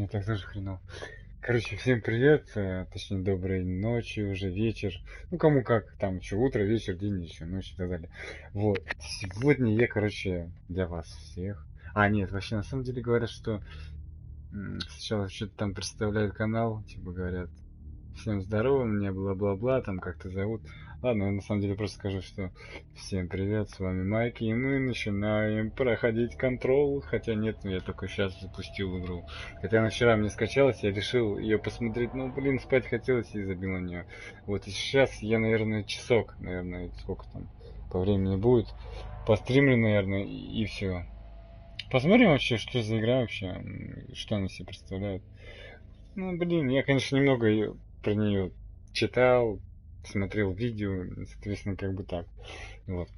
так тоже хреново. Короче, всем привет, точнее, доброй ночи, уже вечер. Ну, кому как, там, еще утро, вечер, день, еще ночь и так далее. Вот, сегодня я, короче, для вас всех. Нет, вообще, на самом деле говорят, что сначала что-то там представляют канал, типа говорят, всем здорово, меня бла-бла-бла, там как-то зовут. Ладно, я на самом деле просто скажу, что всем привет, с вами Майки, и мы начинаем проходить контрол. Хотя нет, я только сейчас запустил игру. Хотя она вчера мне скачалась, я решил ее посмотреть, ну, блин, спать хотелось и забил на нее. Вот, и сейчас я, наверное, часок, наверное, сколько там по времени будет, постримлю, наверное, и все. Посмотрим вообще, что за игра вообще, что она себе представляет. Ну, блин, я, конечно, немного про нее читал, смотрел видео, соответственно, как бы так. Вот.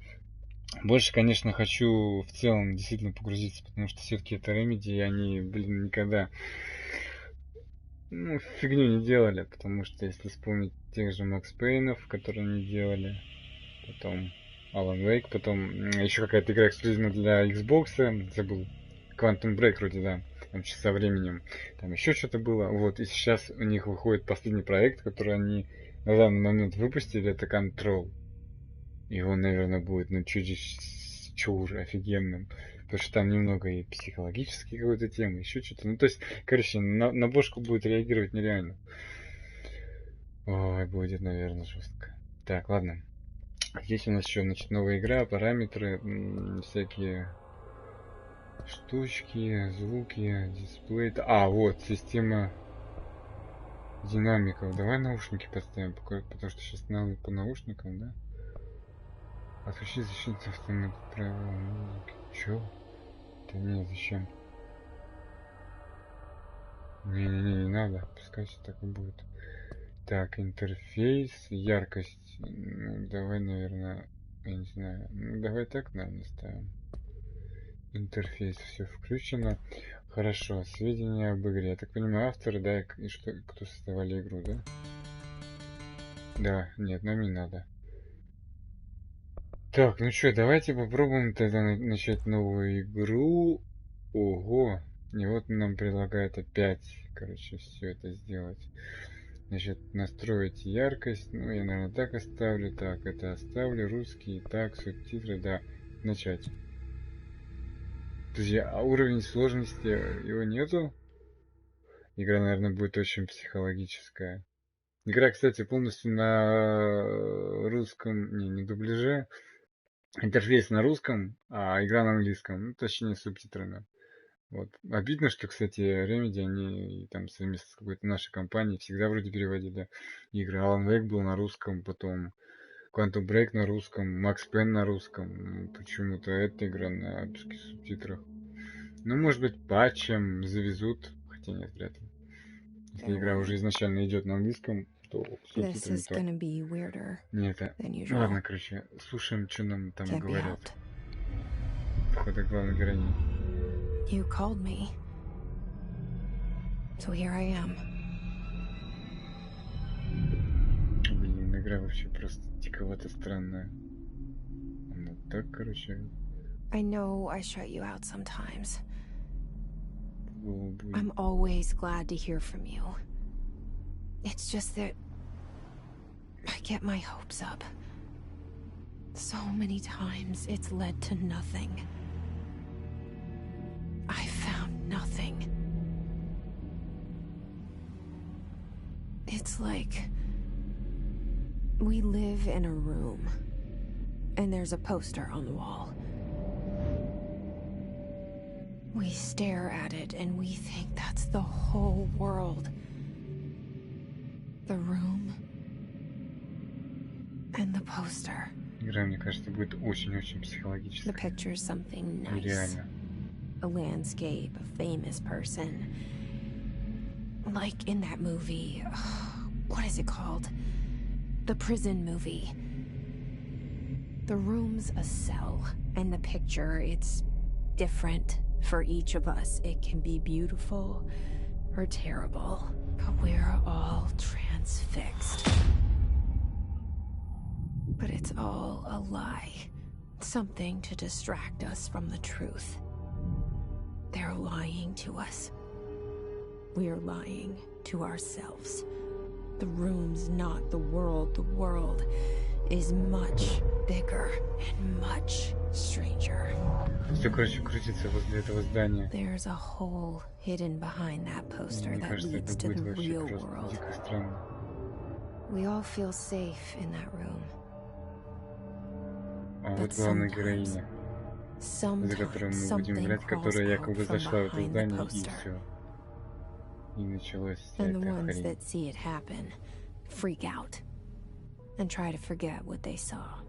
Больше, конечно, хочу в целом действительно погрузиться, потому что все-таки это Remedy, и они, блин, никогда фигню не делали, потому что если вспомнить тех же Макс Пейнов, которые они делали, потом Alan Wake, потом еще какая-то игра эксклюзивная для Xbox, забыл, Quantum Break вроде, да, там со временем, там еще что-то было, вот, и сейчас у них выходит последний проект, который они на данный момент выпустили, это Control, и он, наверное, будет, чуть офигенным, потому что там немного и психологической какой-то темы, еще что-то, ну, то есть, короче, на бошку будет реагировать нереально. Ой, будет, наверное, жестко. Так, ладно. Здесь у нас еще, значит, новая игра, параметры, всякие штучки, звуки, дисплей. Вот, система динамиков. Давай наушники поставим, потому что сейчас надо по наушникам, да? Отключить защиту автомат правила музыки. Чё? Да не, зачем? Не надо, пускай все так и будет. Так, интерфейс, яркость. Ну, давай, наверное, я не знаю. Ну, давай так, наверное, ставим. Интерфейс, все включено. Хорошо, сведения об игре. Я так понимаю, авторы, да, и что, кто создавали игру, да? Да, нет, нам не надо. Так, ну что, давайте попробуем тогда начать новую игру. Ого, и вот нам предлагают опять, короче, все это сделать. Значит, настроить яркость. Ну, я, наверное, так оставлю. Так, это оставлю. Русский. Так, субтитры, да. Начать. Друзья, а уровень сложности его нету? Игра, наверное, будет очень психологическая. Игра, кстати, полностью на русском, не дубляже. Интерфейс на русском, а игра на английском. Ну, точнее, с субтитрами. Вот. Обидно, что, кстати, Remedy, они там совместно с какой-то нашей компанией всегда вроде переводили игры. Alan Wake был на русском, потом Quantum Break на русском, Max Payne на русском. Почему-то эта игра на русских субтитрах. Ну, может быть, патчем завезут, хотя нет, вряд ли. Если игра уже изначально идет на английском, то субтитрами то... Нет, ну ладно, короче, слушаем, что нам там говорят. Походу, главной героини. You called me. So here I am. Блин, игра вообще просто диковато странная. Она так, короче... I know I shut you out sometimes. Oh, I'm always glad to hear from you. It's just that I get my hopes up. So many times it's led to nothing. I found nothing. It's like we live in a room and there's a poster on the wall. We stare at it and we think that's the whole world. The room and the poster. Игра, мне кажется, будет очень-очень психологическая. The picture's something nice. Реально. A landscape, a famous person. Like in that movie, what is it called? The prison movie. The room's a cell, and the picture, it's different for each of us. It can be beautiful or terrible, but we're all transfixed. But it's all a lie. Something to distract us from the truth. They're lying to us. we're lying to ourselves. The room's not the world. The world is much bigger and much stranger. Все, короче, крутится возле этого здания. There's a hole hidden behind that poster Мне that кажется, leads это to будет the вообще real просто world. дико странно. We all feel safe in that room. А вот главная героиня, за которую мы будем играть, которая якобы зашла в это здание, и все. И началась вся And the эта ones хрень. that see it happen freak out and try to forget what they saw.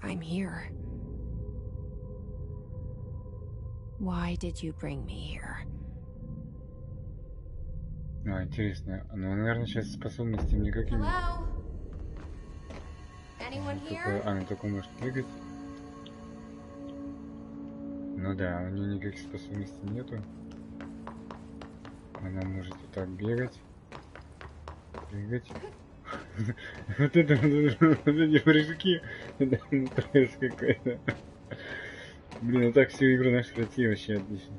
I'm here. Why did you bring me here? А, интересно. Ну, наверное, сейчас способности никакие нет. Hello? Anyone here? Она только может прыгать. Ну да, у нее никаких способностей нету. Она может вот так бегать. Прыгать. Вот это вот эти прыжки. Это пресс какой-то. Блин, ну так всю игру наш пройти вообще отлично.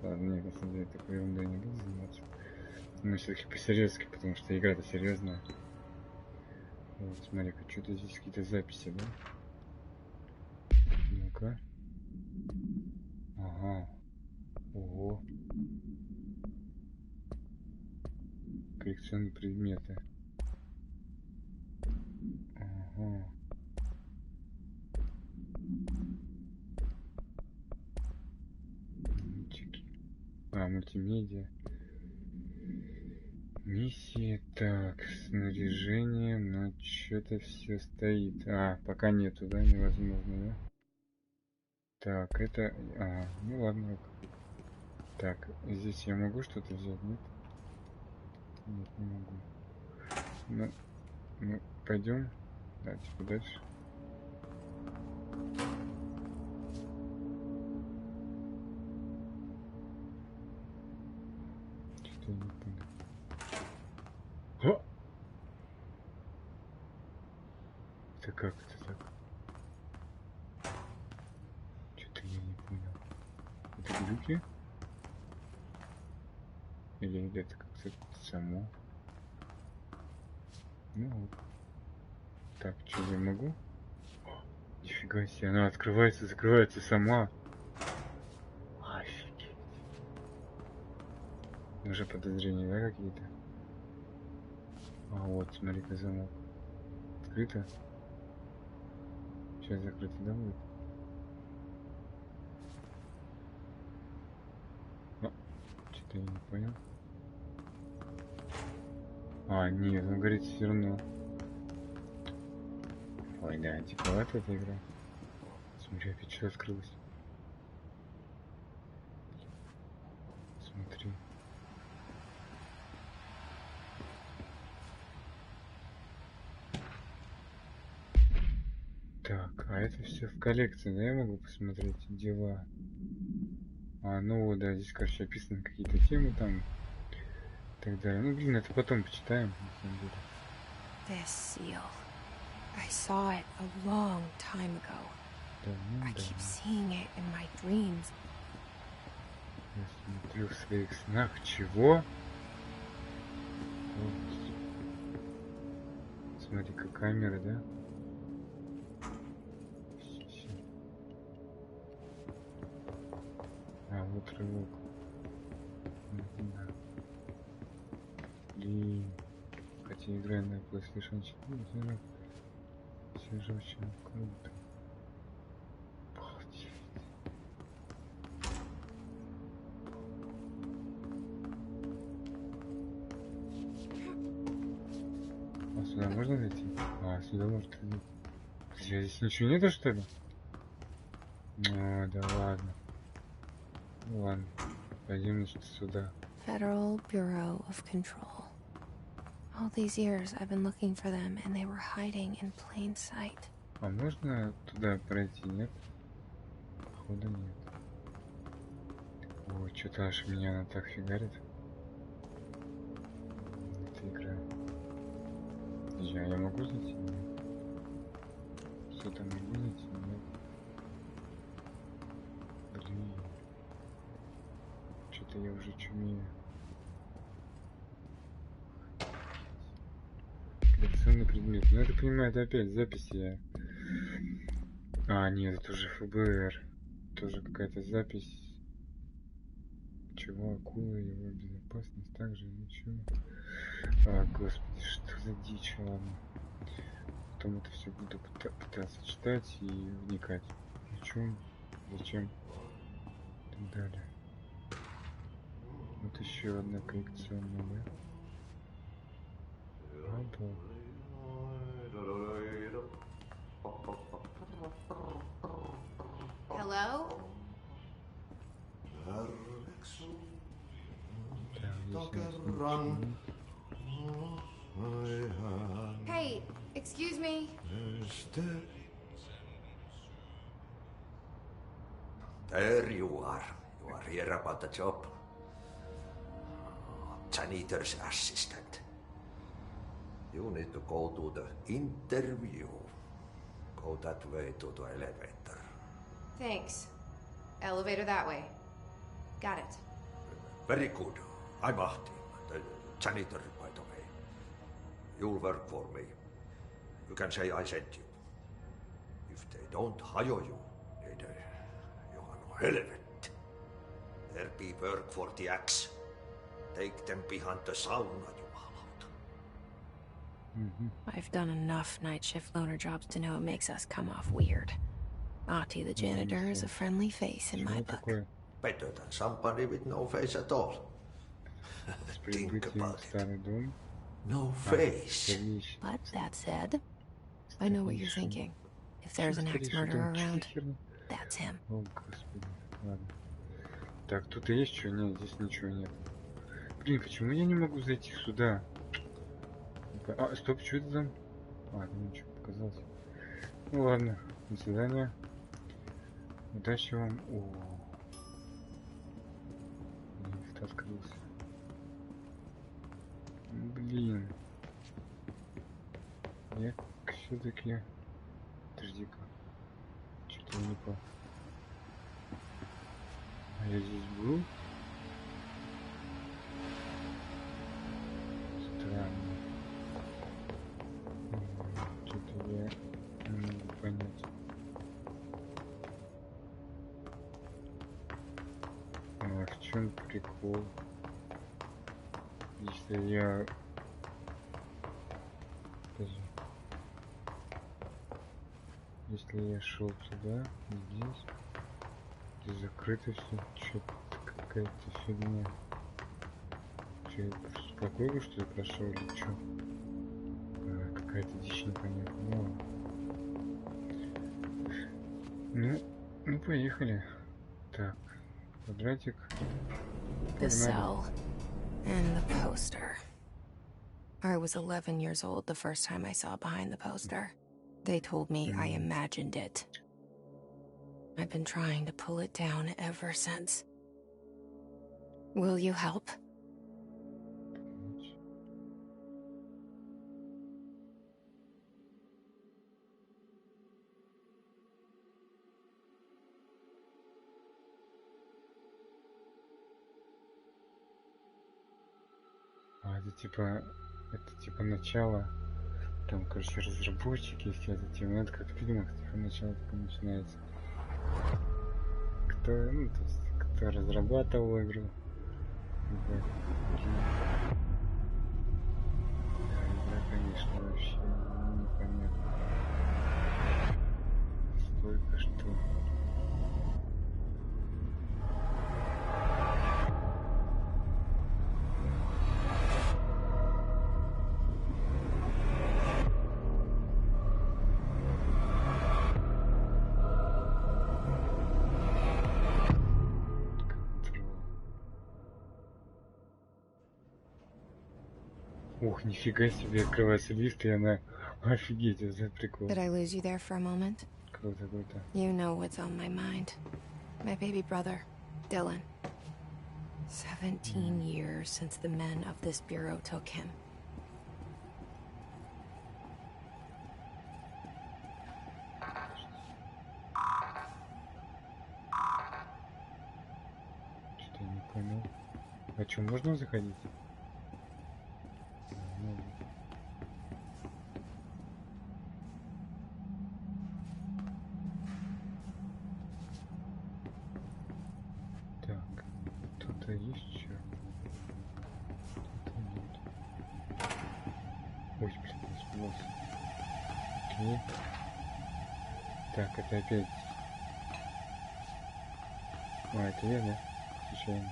Ладно, нет, на самом деле такой ерундой не буду заниматься. Но все-таки по-серьезки, потому что игра-то серьезная. Вот, смотри-ка, что-то здесь какие-то записи, да? Ну-ка. Ага. Ого. Коллекционные предметы. Ага. Мультики. А, мультимедиа. Миссии. Так, снаряжение, но что-то все стоит. А, пока нету, да? Невозможно, да? Так, это... А, ну ладно. Так, здесь я могу что-то взять, нет? Нет, не могу. Ну, пойдем. Да, типа дальше. Что-то я не понял. О! Это как это так? Что-то я не понял. Это глюки? Или это как-то само? Ну вот. Так, что я могу? О, нифига себе, она открывается, закрывается сама. Офигеть. Уже подозрения, да, какие-то? А вот, смотри-ка, замок. Открыто? Сейчас закрыто, да, будет? Что-то я не понял. А, нет, он говорит все равно. Ой, да, диковата эта игра. Смотри, опять что открылось. Смотри. Так, а это все в коллекции, да, я могу посмотреть дела? А, ну вот, да, здесь, короче, описаны какие-то темы там и так далее. Ну, блин, это потом почитаем, на самом деле. This seal. I saw it a long time ago. Да, ну, I да. keep seeing it in my dreams. Я смотрю в своих снах. Чего? Вот. Смотри-ка, камера, да? Всё. А, вот рывок. Да. Блин. Хотя играю на PlayStation 4, сижу очень круто. Обалдеть. А сюда можно зайти? А, сюда можно зайти. Здесь ничего нету, что ли? А, да ладно. Ну ладно. Пойдем, значит, сюда. Federal Bureau of Control. All these years I've been looking for them and they were hiding in plain sight. А можно туда пройти, нет? Походу нет. О, что-то аж меня она так фигарит. Эта игра. Я могу зайти? Нет. Что там могу зайти? Нет. Блин. Что-то я уже чумею. Коллекционный предмет. Ну, я так понимаю, это опять записи. А, нет, это уже ФБР. Тоже какая-то запись. Чего, акула, его безопасность, также ничего. А, господи, что за дичь, ладно. Потом это все буду пытаться читать и вникать. О чем, зачем и так далее. Вот еще одна коллекционная, да? Ага. Hello? Hey, excuse me. There you are. You are here about the job. Janitor's assistant. You need to go to the interview. Go that way to the elevator. Thanks. Elevator that way. Got it. Very good. I'm Ahti, the janitor, by the way. You'll work for me. You can say I sent you. If they don't hire you, niin Johan helvet. There be work for the axe. Take them behind the sauna, jumalauta. I've done enough night shift loner jobs to know it makes us come off weird. Ahti the janitor is a friendly face in my book. Better than somebody with no face at all. Think about it. No face. But that said, I know what you're thinking. If there's an axe murderer around, that's him. О, господи, ладно. Так, тут и есть что? Нет, здесь ничего нет. Блин, почему я не могу зайти сюда? А, стоп, что это за... А, ничего, показалось. Ну ладно, до свидания. Удачи вам. О, лифт открылся. Блин. Я все-таки... Подожди-ка. Что-то я не понял. А я здесь был? Странно. Что-то я не могу понять. А в чем прикол? Если я... Подожди. Если я шел сюда, здесь, здесь закрыто все, что-то какая-то фигня. Че, я спокойно что ли прошел или что? А, какая-то дичь непонятная. Ну, поехали. Так, квадратик. The cell and the poster. I was 11 years old the first time I saw behind the poster. They told me I imagined it. I've been trying to pull it down ever since. Will you help? А, это типа начало. Там, короче, разработчики, если это тема, это как в фильмах, типа начало такое начинается. Кто, ну, то есть, кто разрабатывал игру. Да, игра, конечно, вообще непонятно. Столько что. Ох, нифига себе, открывается лист, и она... Офигеть, это за прикол. Did I lose you there for a moment? Круто, круто. You know what's on my mind. My baby brother, Dylan. 17 years since the men of this bureau took him. Что-то Я не понял. А что, можно заходить? Можно. Так, тут-то есть что? Тут нет. Ой, блин, не испугался. Окей. Так, это опять... А, это я, да? Случайно.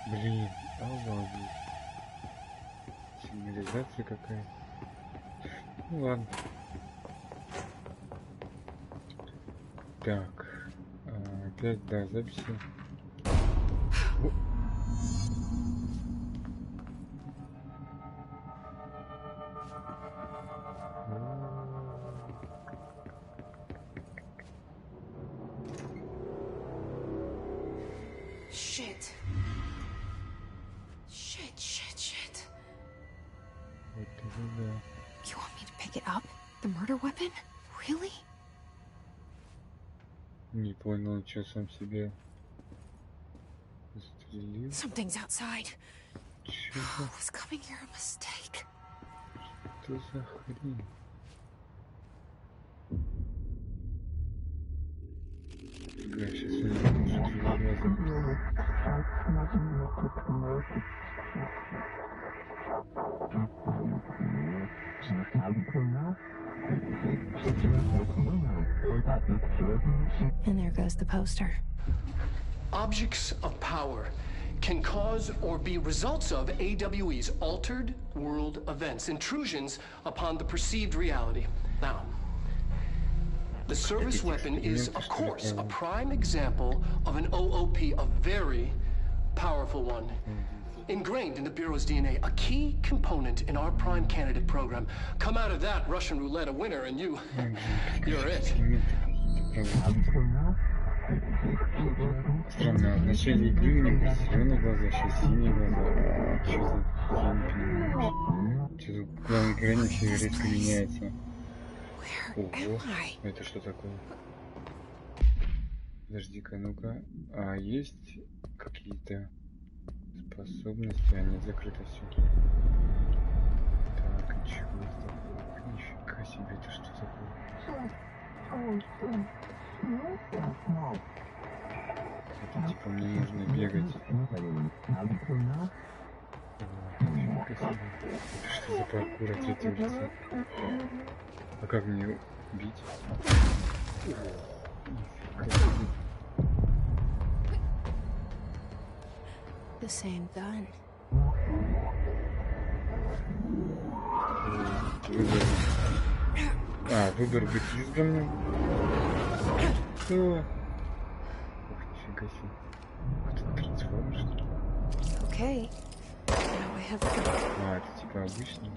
Блин, обалдеть. Сигнализация какая. Ну ладно. Так. Опять, да, записи. О. Shit. Shit. Вот это да. You want me to pick it up? The murder weapon? Really? Не понял, что сам себе застрелил. Something's outside. Чё I за... was coming here a mistake. Что за хрень? Бля, сейчас у него уже два глаза. And there goes the poster. Objects of power can cause or be results of AWE's altered world events, intrusions upon the perceived reality. Now, the service weapon is, of course, a prime example of an OOP, a very powerful one. Ingrained in the Bureau's DNA, a key component in our prime candidate program. Come out of that Russian roulette a winner and you're it. Странно, в начале игры у меня были зеленые глаза, сейчас синие глаза. Что за... Я не понимаю. Что тут главный границ резко меняется. Ого, это что такое? Подожди-ка, ну-ка. А есть какие-то способности? А нет, закрыто все. Так, и чего это? Нифига себе, это что такое? Это типа мне нужно бегать. Нифига себе. Это что за паркур от третьего лица? А как мне бить? Нифига себе. The same gun. Выбор. А, выбор быть избранным. Что? Ух, нифига себе. Это трансформер, что ли? Okay. Now I have a gun. А, это типа обычный.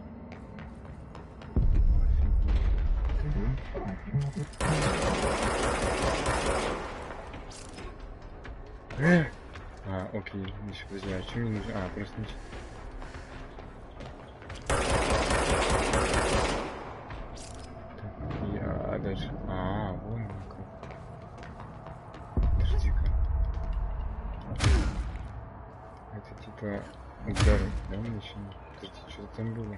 Офигеть. А, окей, еще подожди, а что мне нужно? А, просто ничего. Так, а дальше. А, вон оно как. Подожди-ка. Это типа удар, да, Мишаня? Подожди, что там было?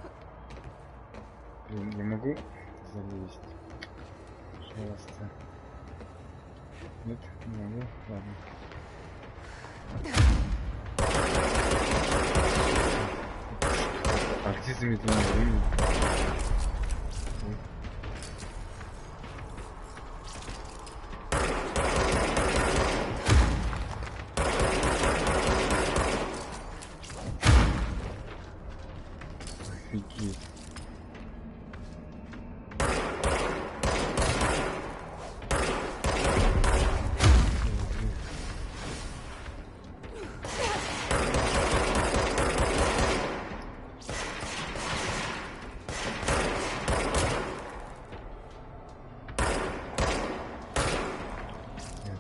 Блин, я могу залезть? Пожалуйста. Нет, не могу, ладно. А где замедление времени? Офигеть.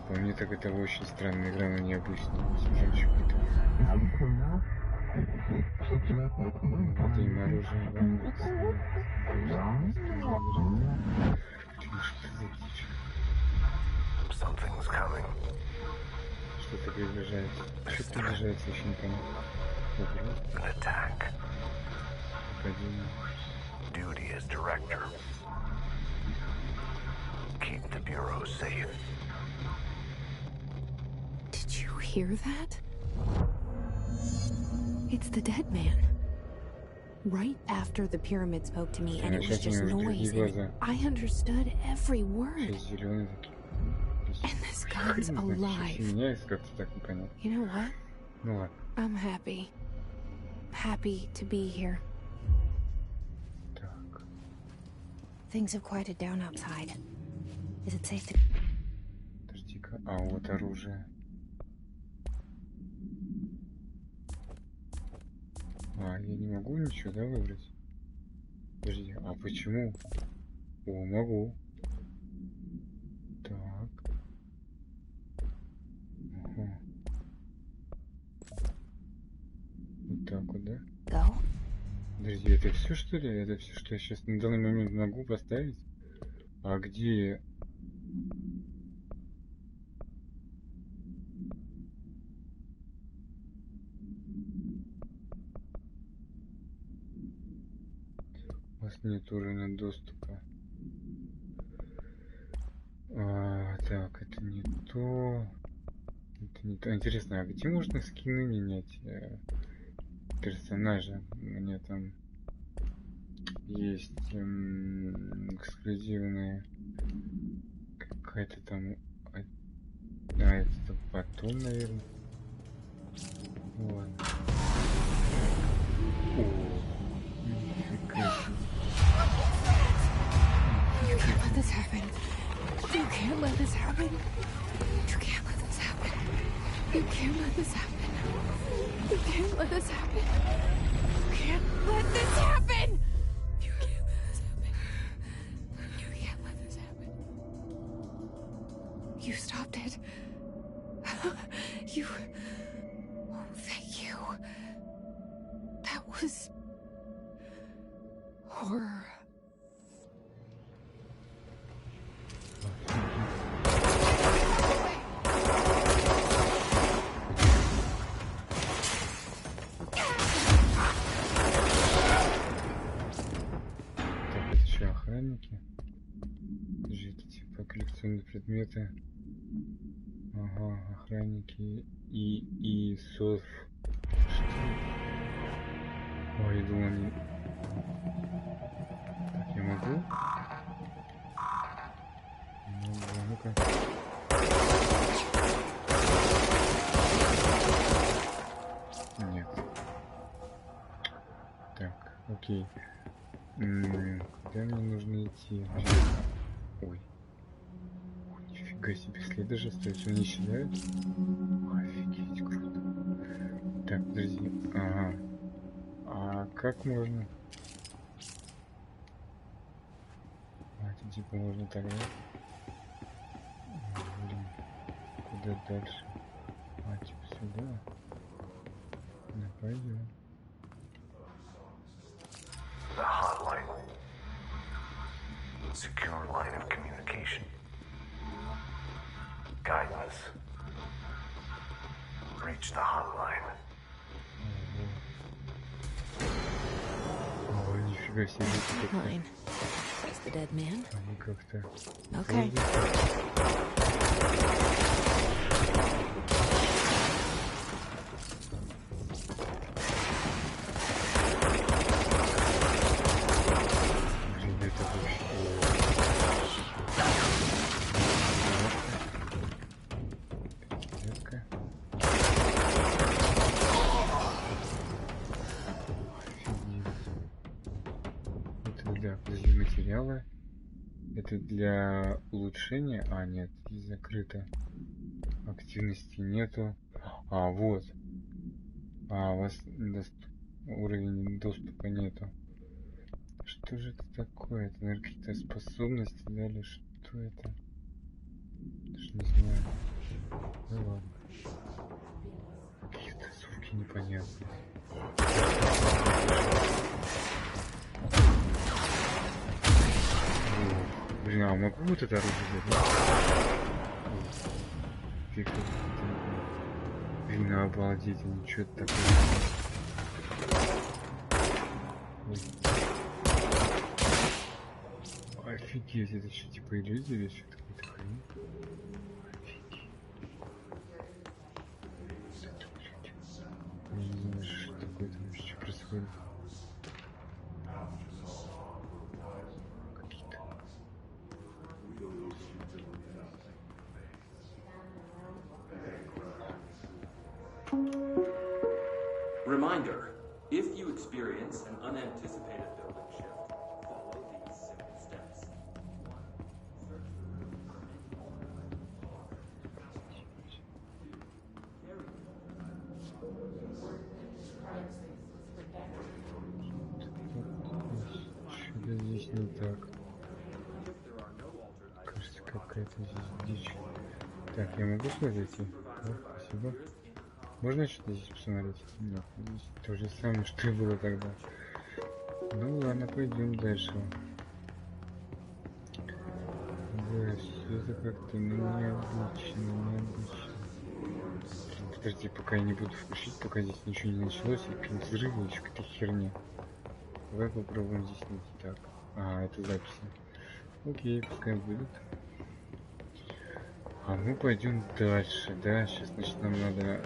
По мне так это очень странная игра, но необычная. Слушай, какой-то. Это им оружие волнуется. Что за дичь? Что-то приближается. Что приближается, еще не понял. An attack. Нападение. Duty as director. Keep the Bureau safe. Did you hear that? It's the dead man. Right after the pyramid spoke to me and it was just noise, and I understood every word. And this guy's alive. You know what? Ну ладно. I'm happy. Happy to be here. Так. Things have quieted down outside. Is it safe to... Подожди-ка. А вот оружие. А, я не могу ничего, да, выбрать? Подожди, а почему? О, могу. Так. Ага. Вот так вот, да? Go? Подожди, это все что ли? Это все, что я сейчас на данный момент могу поставить? А где... У вас нет уровня доступа. Так, это не то. Это не то. Интересно, а где можно скины менять персонажа? У меня там есть эксклюзивная какая-то там. А, это потом, наверное. Ладно. You can't let this happen. You can't let this happen. You can't let this happen. You can't let this happen. You can't let this happen. You can't let this happen. You can't let this happen. You can't let this happen. You stopped it. You... Oh, thank you. That was... horror. Так, это еще охранники. Жить типа коллекционные предметы. Ага, охранники и сов. Что? Ой, я думал, они... Так, я могу? Ну-ка. Нет. Так, окей. Куда мне нужно идти? Ой. Ой, нифига себе, следы же остаются, не исчезают? Офигеть, круто. Так, подожди. Ага. А как можно? А, это типа можно так, да? Блин. Куда дальше? А, типа сюда. Ну, пойдем. The hotline. Secure line of communication. Guidance. Reach the hotline. О, нифига себе. Fine. Is the dead man? Они как-то... Okay. Блин, это вообще... Детка. Это для материала. Это для улучшения. А, нет, здесь закрыто. Активности нету. А, вот. А, у вас уровень доступа нету. Что же это такое? Это, наверное, какие-то способности дали. Что это? Даже не знаю. Ну ладно. Какие-то звуки непонятные. Блин, а могу вот это оружие взять? Фиг. Блин, обалдеть, они что-то такое. Офигеть, это что, типа иллюзия или что-то какая-то хрень? Офигеть. Это, блядь. Я не знаю, что такое там вообще происходит. Какие-то. Reminder, if you experience an unanticipated building shift, follow these simple steps. Что-то здесь не так. Кажется, какая-то здесь дичь. Так, я могу сюда зайти? Да, спасибо. Можно что-то здесь посмотреть? Нет, здесь то же самое, что и было тогда. Ну ладно, пойдем дальше. Да, все это как-то необычно. Подожди, пока я не буду включить, пока здесь ничего не началось, и какие-то взрывы, еще какая-то херня. Давай попробуем здесь найти. Так, это записи. Окей, пускай будет. А мы пойдем дальше, да? Сейчас, значит, нам надо, я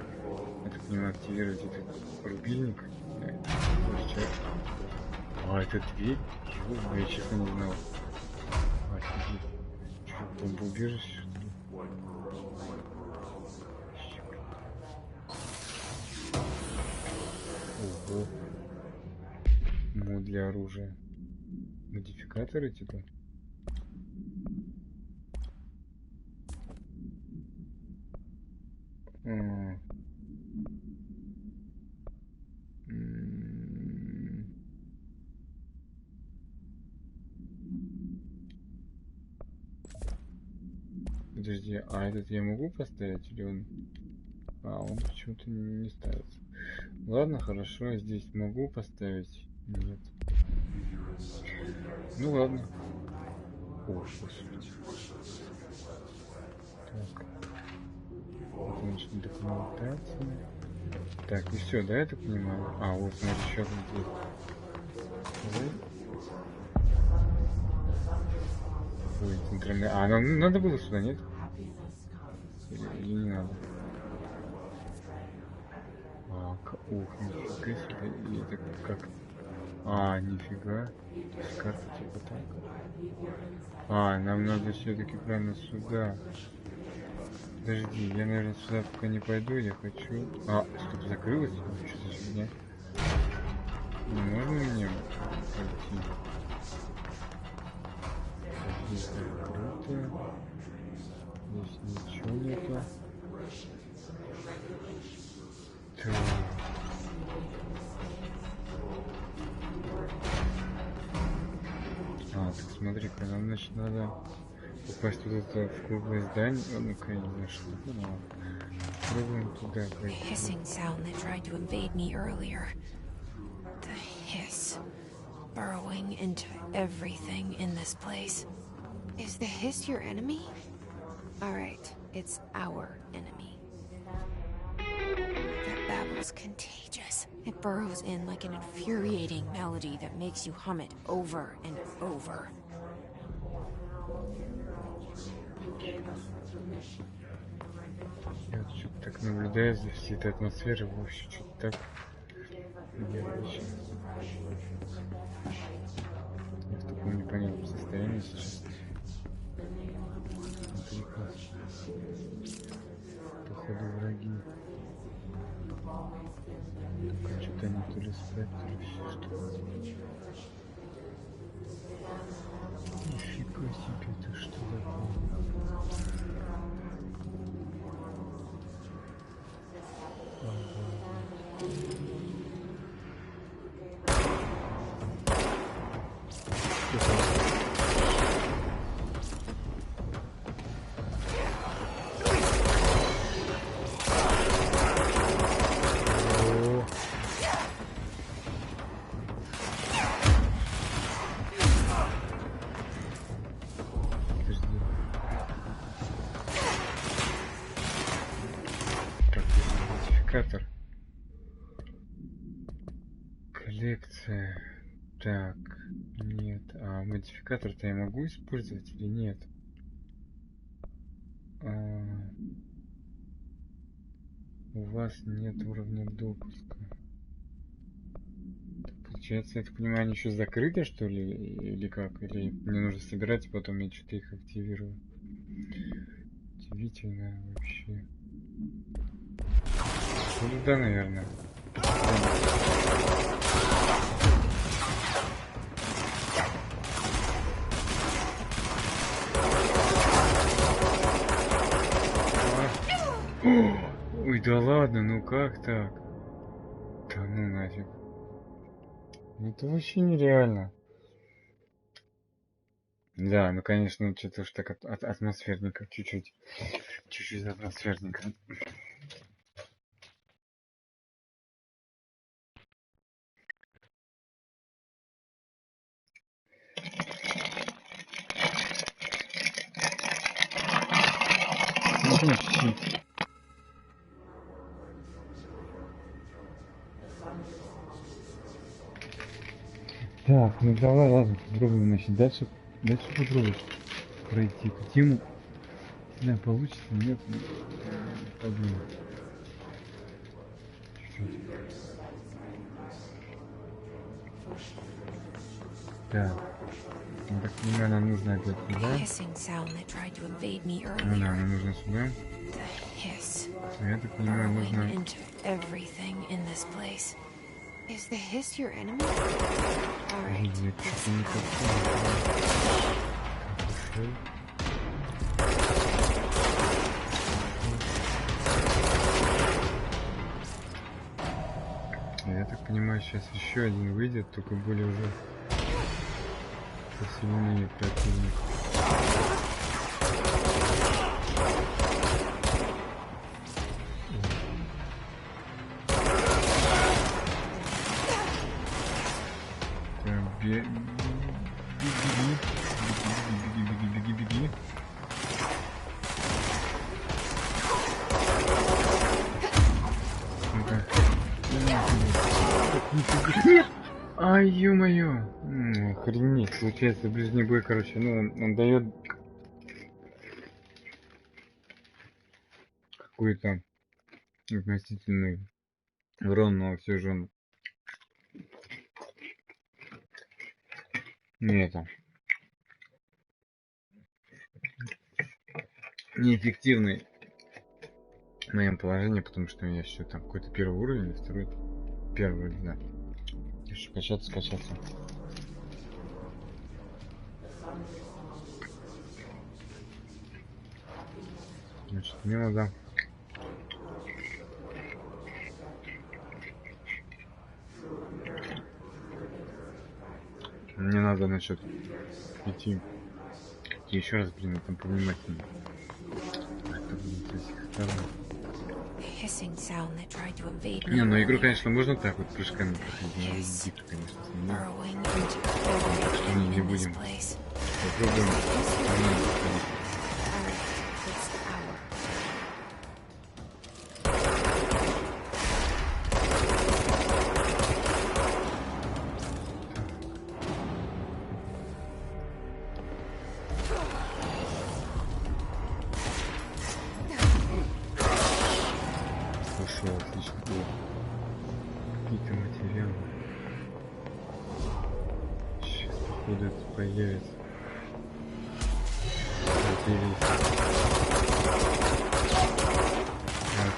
так понимаю, активировать этот рубильник. Это дверь? Чего? Я честно не знал. Офигеть. Что, бомбоубежище, что ли? Ого. Мод для оружия. Модификаторы, типа? Подожди, а этот я могу поставить или он... он почему-то не ставится. Ладно, хорошо, здесь могу поставить? Нет. Ну ладно. О, господи. Так. Это, значит, документация. Так, и все, да, я так понимаю? Вот, смотри, еще один здесь. Ой, центральная. Нам надо было сюда, нет? Или не надо? Ух, нифига себе. И это как? Нифига. То есть карта типа так. Нам надо все-таки прямо сюда. Подожди, я, наверное, сюда пока не пойду, я хочу... Стоп, закрылось? Что за фигня? Не можно мне пойти? Здесь закрыто. Здесь ничего нету. Так. Так, смотри-ка, нам, значит, надо попасть вот это в круглое здание. Ну-ка, я не знаю, что это. Пробуем туда пойти. Hissing sound that tried to invade me earlier. The hiss, burrowing into everything in this place. Is the hiss your enemy? Alright, it's our enemy. That babble's contagious. It burrows in like an infuriating melody that makes you hum it over and over. Я что-то так наблюдаю за всей этой атмосферой, вообще что-то так необычно. Я в таком непонятном состоянии сейчас. Смотри-ка. Походу враги. Только что-то они то ли спят, то ли все что-то. Нифига себе, это что такое? модификатор. Коллекция. Так, нет. А модификатор-то я могу использовать или нет? У вас нет уровня допуска. Получается, я так понимаю, они еще закрыты, что ли? Или как? Или мне нужно собирать, и потом я что-то их активирую? Удивительно вообще. Ну да, наверное. Ой, да ладно, ну как так? Да ну нафиг. Это вообще нереально. Да, ну конечно, что-то уж так атмосферненько, чуть-чуть. Чуть-чуть атмосферненько. Ну, чуть-чуть. Так, ну давай, ладно, попробуем, значит, дальше попробуем пройти эту тему. Не знаю, получится, нет, подумай. Чуть-чуть. Так, я так понимаю, нам нужно опять сюда. Ну да, нам нужно сюда. Я так понимаю, нужно... Is the hiss your enemy? All right. Я так понимаю, сейчас еще один выйдет, только более уже посильнее противник. Беги. Ну-ка. Ай, ё-моё. Охренеть, получается ближний бой, короче, ну он дает какой-то относительный урон, но все же он не это неэффективный в моем положении, потому что я еще там какой-то первый уровень, второй первый, да. Еще качаться. Значит, мне надо насчет идти еще раз, блин, там повнимательнее. Это, блин, с этих сторон. Не, ну игру, конечно, можно так вот прыжками проходить, но дико, конечно, не будем. Попробуем нормально проходить. Отлично было. Какие-то материалы. Сейчас, походу, это появится. Так.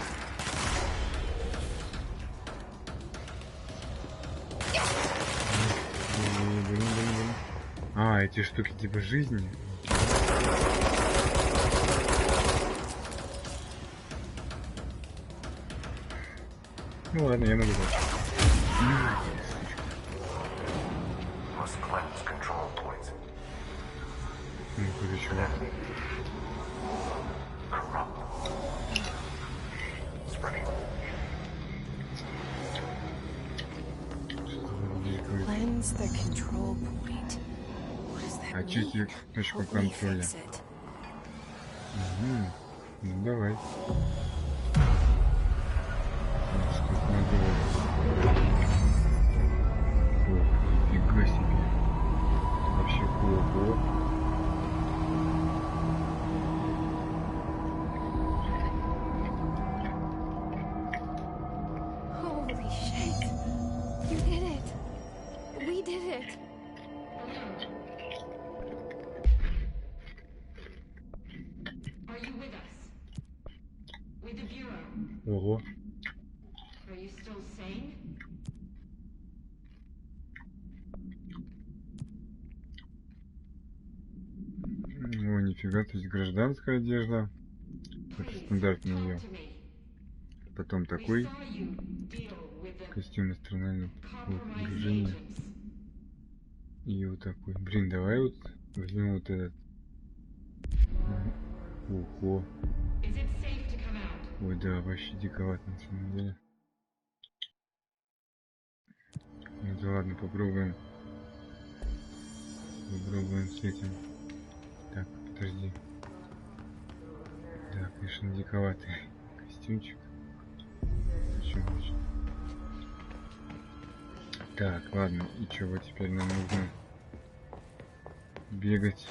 А, эти штуки типа жизни. Ну ладно, я могу дальше. Ну, короче, очистить точку контроля. Угу. Ну давай. you still sane? О, нифига, то есть гражданская одежда. Это стандартный ее. Потом такой костюм астрономического погружения. И вот такой. Блин, давай вот возьмем вот этот. Ого. Ой, да, вообще диковато на самом деле. Ну да ладно, попробуем. Попробуем с этим. Так, подожди. Да, конечно, диковатый костюмчик. Так, ладно, и чего теперь нам нужно? Бегать.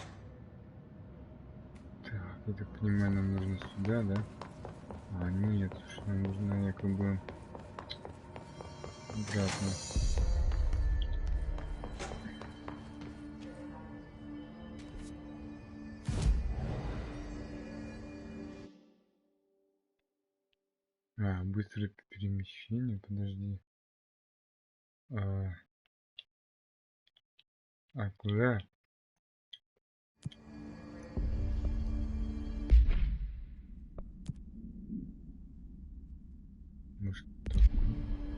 Так, я так понимаю, нам нужно сюда, да? А, нет, уж нам нужно якобы обратно. А, быстрое перемещение, подожди. Куда? Может, такой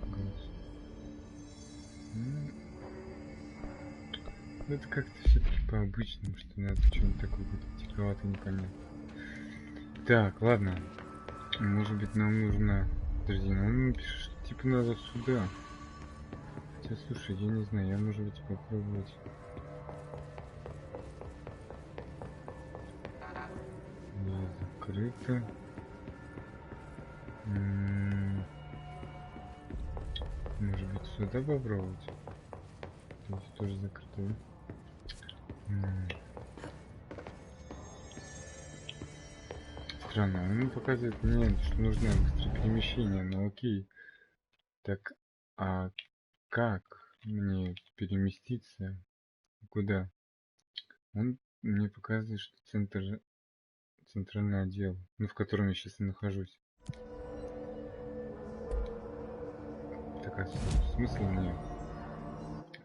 голос? Ну, это как-то все-таки по-обычному, что надо что-нибудь такое диковатое, непонятно. Так, ладно. Может быть, нам нужно... Подожди, нам пишет, что типа надо сюда. Хотя, слушай, я не знаю, я, может быть, попробовать... Не закрыто. Может быть, сюда попробовать? То есть тоже закрыто. Странно, он показывает мне, что нужно быстрое перемещение, но окей. Так, а как мне переместиться? Куда? Он мне показывает, что центральный отдел, ну, в котором я сейчас и нахожусь. Так, а смысл мне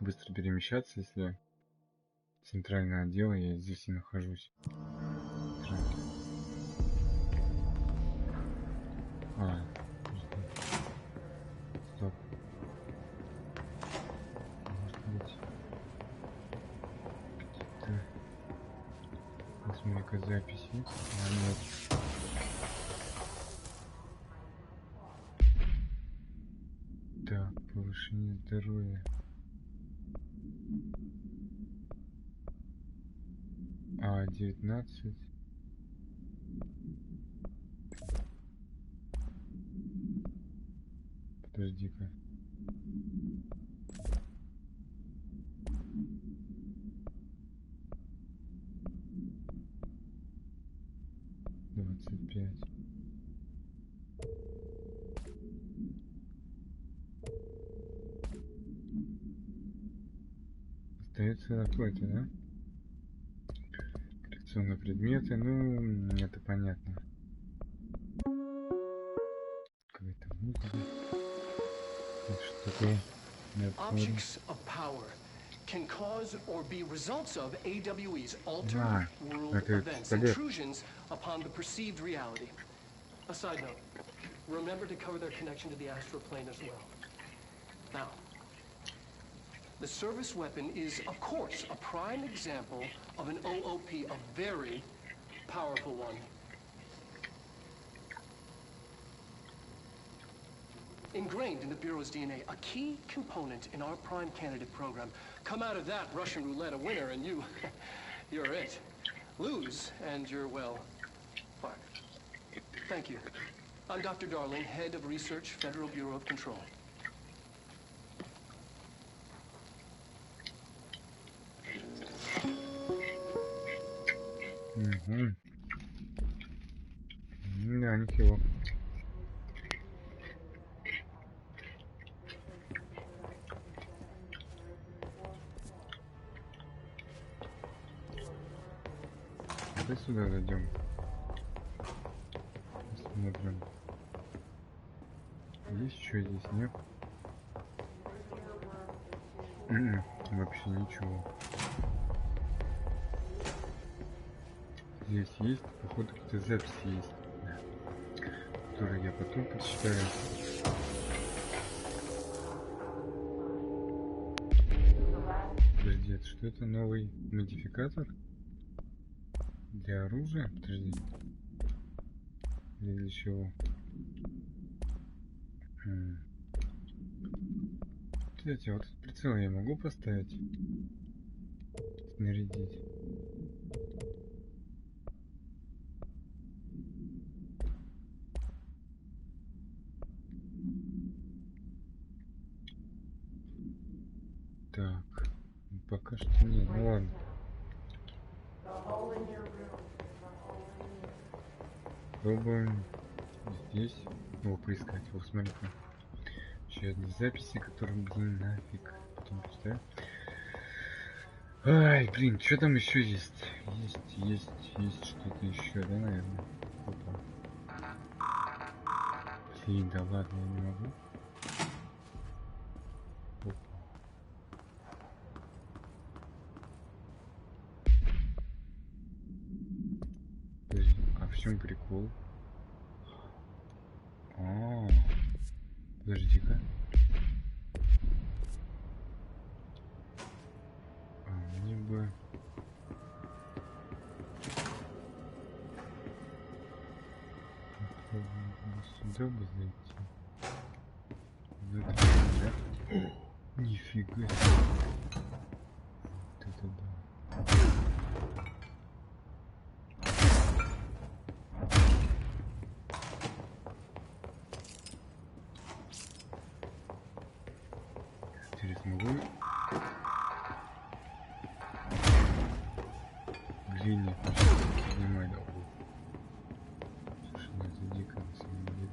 быстро перемещаться, если центральный отдел, я здесь и нахожусь? Странно. Стоп. Может быть, какие-то... Посмотри-ка записи. А, нет. Так, повышение здоровья. 19. Подожди-ка. Остается какой-то, да? Коллекционные предметы, ну, это понятно. Какая-то музыка. Что такое? Objects of power can cause or be results of AWE's altered world events, intrusions upon the perceived reality. A side note, remember to cover their connection to the astral plane as well. Now, the service weapon is, of course, a prime example of an OOP, a very powerful one. Ingrained in the Bureau's DNA, a key component in our prime candidate program. Come out of that Russian roulette a winner and you're it. Lose and you're, well, fired. Thank you. I'm Dr. Darling, Head of Research, Federal Bureau of Control. Да, ничего. Давай сюда зайдем. Посмотрим. Есть что здесь, нет? Вообще ничего. Здесь есть, походу, какие-то записи есть, да, которые я потом почитаю. Подожди, это что это? Новый модификатор? Для оружия? Подожди. Или для чего? Кстати, вот этот прицел я могу поставить? Снарядить. Так, пока что нет, ну ладно. Пробуем здесь его поискать. Вот смотри-ка. Еще одни записи, которые, блин, нафиг. Потом почитаю. Ай, блин, что там еще есть? Есть что-то еще, да, наверное? Опа. Блин, да ладно, я не могу. Опа. Подожди, а в чем прикол? Подожди-ка. Мне бы... Сюда бы зайти. В этот, да? Нифига себе. Вот это да. Интересно, могу? Блин, нет, не понимаю, да. Слушай, ну это дико на самом деле.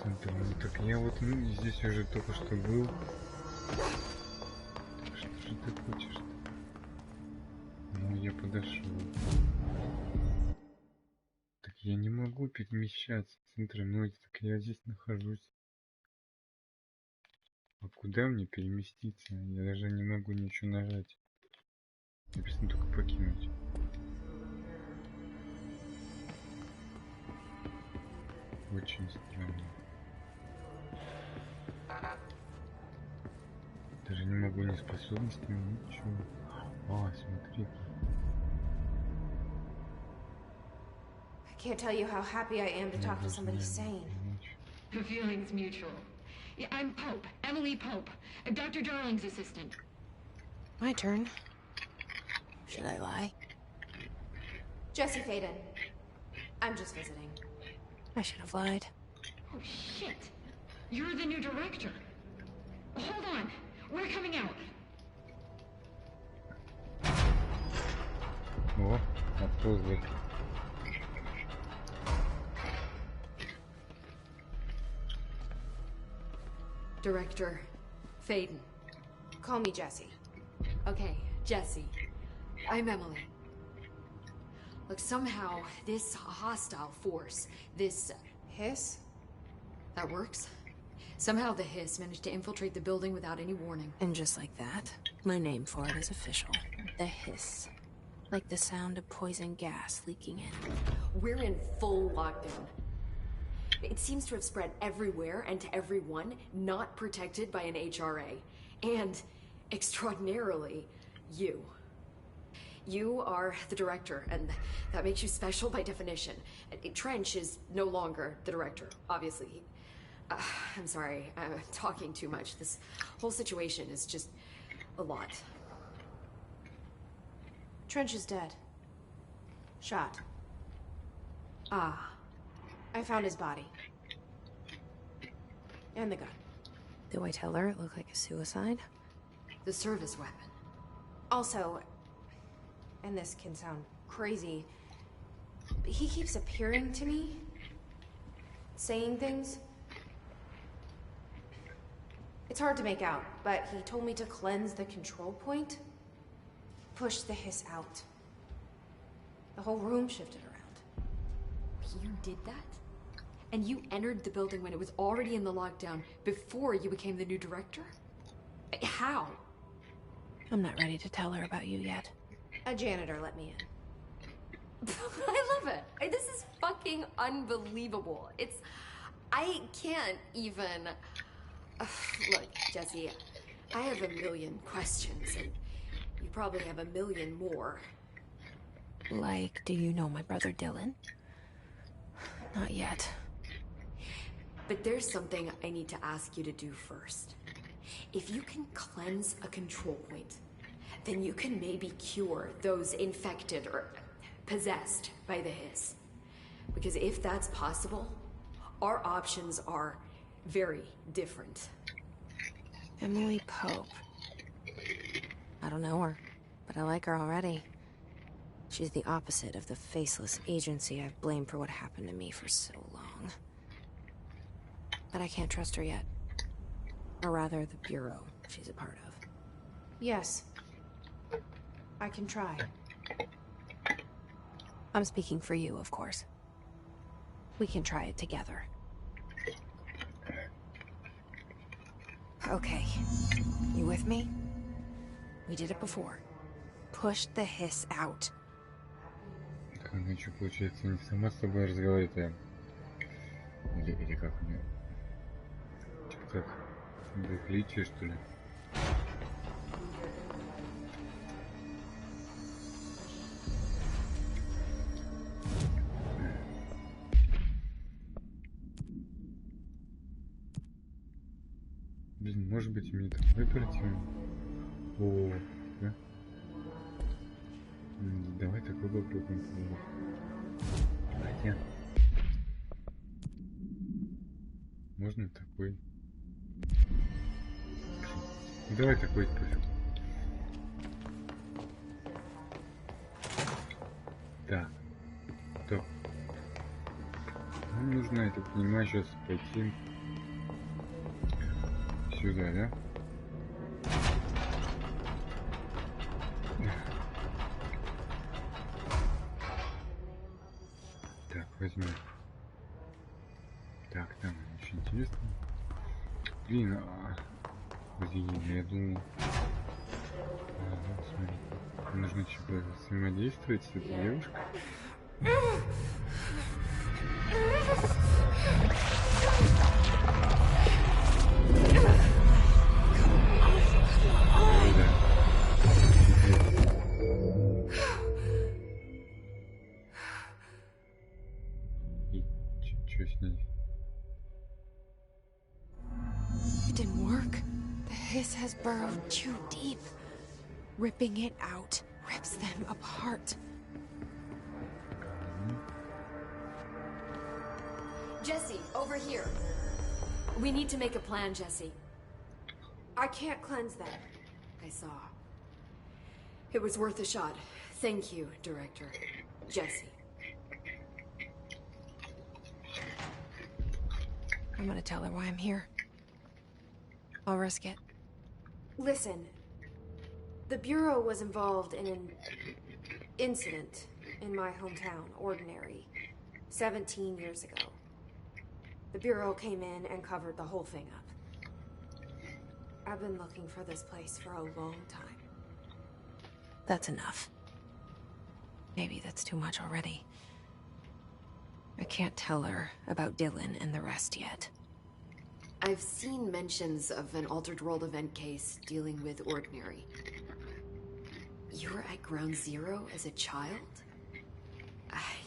Смотри, ну так я вот здесь уже только что был. Так что же ты хочешь-то? Ну я подошел. Так я не могу перемещаться в центре ноги, так я здесь нахожусь. А куда мне переместиться? Я даже не могу ничего нажать. Написано только покинуть. Очень странно. Даже не могу ни способностями, ничего. А, смотри. I can't tell you how happy I am to talk to somebody sane. The feeling's mutual. Yeah, I'm Pope, Emily Pope, Dr. Darling's assistant. My turn. Should I lie? Jesse Faden. I'm just visiting. I should have lied. Oh, shit. You're the new director. Hold on. We're coming out. О, отползли. Director Faden. Call me Jesse. Okay, Jesse. I'm Emily. Look, somehow this hostile force, this Hiss? that works. Somehow the hiss managed to infiltrate the building without any warning. And just like that, my name for it is official. The hiss. Like the sound of poison gas leaking in. We're in full lockdown. It seems to have spread everywhere and to everyone not protected by an HRA. And, extraordinarily, you. You are the director, and that makes you special by definition. Trench is no longer the director, obviously. I'm sorry, I'm talking too much. This whole situation is just a lot. Trench is dead. Shot. Ah. I found his body. And the gun. Do I tell her it looked like a suicide? The service weapon. Also, and this can sound crazy, but he keeps appearing to me, saying things. It's hard to make out, but he told me to cleanse the control point. Push the hiss out. The whole room shifted around. You did that? And you entered the building when it was already in the lockdown before you became the new director? How? I'm not ready to tell her about you yet. A janitor let me in. I love it. This is fucking unbelievable. I can't even... Look, Jesse, I have a million questions, and you probably have a million more. Like, do you know my brother Dylan? Not yet. But there's something I need to ask you to do first. If you can cleanse a control point, then you can maybe cure those infected or possessed by the hiss. Because if that's possible, our options are very different. Emily Pope. I don't know her, but I like her already. She's the opposite of the faceless agency I've blamed for what happened to me for so long. But I can't trust her yet. Or rather, the Bureau she's a part of. Yes. I can try. I'm speaking for you, of course. We can try it together. Okay. You with me? We did it before. Push the hiss out. Она что, получается, не сама с тобой разговаривает, а... Или как у нее? Типа как? Двухлитие, что ли? Блин, может быть, мне такой оперативный? О, да? Давай такой попробуем. Хотя... Можно такой. Давай такой пофиг. Так. Стоп. Нам нужно, я так понимаю, сейчас пойти сюда, да? Так, возьмем. Так, там очень интересно. Блин, я думал... смотри. Нужно что-то взаимодействовать с этой девушкой. It didn't work. The hiss has burrowed too deep. Ripping it out rips them apart. Jesse, over here. We need to make a plan, Jesse. I can't cleanse them. I saw. It was worth a shot. Thank you, Director. Jesse. I'm gonna tell her why I'm here. I'll risk it. Listen. The Bureau was involved in an incident in my hometown, Ordinary, 17 years ago. The Bureau came in and covered the whole thing up. I've been looking for this place for a long time. That's enough. Maybe that's too much already. I can't tell her about Dylan and the rest yet. I've seen mentions of an Altered World event case dealing with Ordinary. You were at Ground Zero as a child?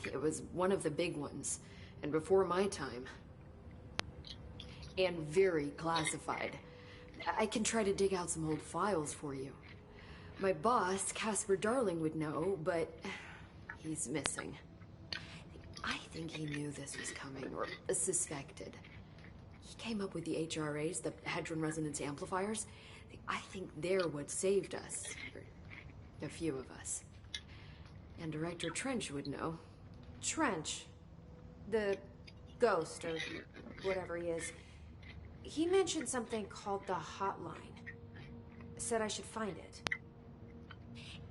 It was one of the big ones, and before my time. And very classified. I can try to dig out some old files for you. My boss, Casper Darling, would know, but he's missing. I think he knew this was coming, or suspected. He came up with the HRAs, the Hadron Resonance Amplifiers. I think they're what saved us. A few of us. And Director Trench would know. Trench? The ghost, or whatever he is. He mentioned something called the hotline. Said I should find it.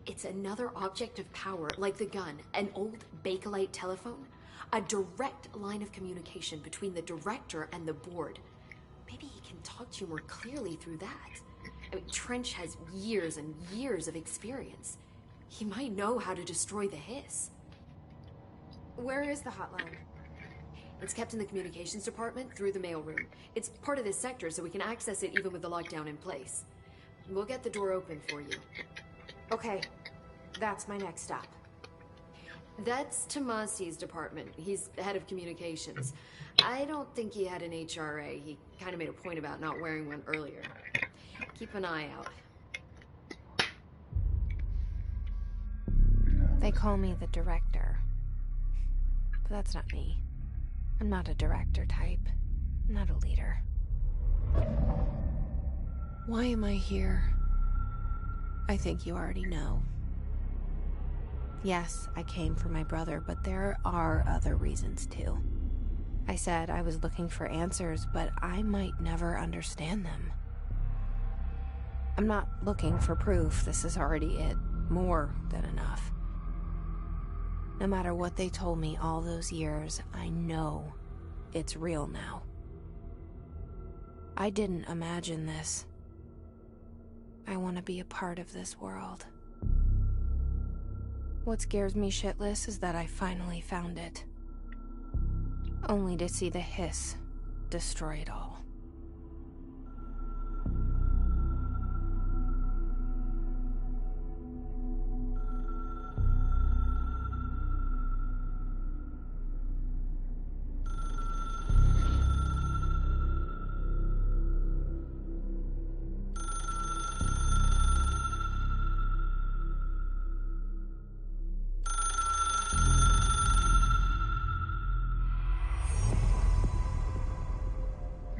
It's another object of power, like the gun, an old Bakelite telephone. A direct line of communication between the director and the board. Maybe he can talk to you more clearly through that. I mean, Trench has years and years of experience. He might know how to destroy the hiss. Where is the hotline? It's kept in the communications department through the mailroom. It's part of this sector, so we can access it even with the lockdown in place. We'll get the door open for you. Okay, that's my next stop. That's Tomasi's department. He's head of communications. I don't think he had an HRA. He kind of made a point about not wearing one earlier. Keep an eye out. They call me the director. But that's not me. I'm not a director type. I'm not a leader. Why am I here? I think you already know. Yes, I came for my brother, but there are other reasons too. I said I was looking for answers, but I might never understand them. I'm not looking for proof. This is already it. More than enough. No matter what they told me all those years, I know it's real now. I didn't imagine this. I want to be a part of this world. What scares me shitless is that I finally found it. Only to see the hiss destroy it all.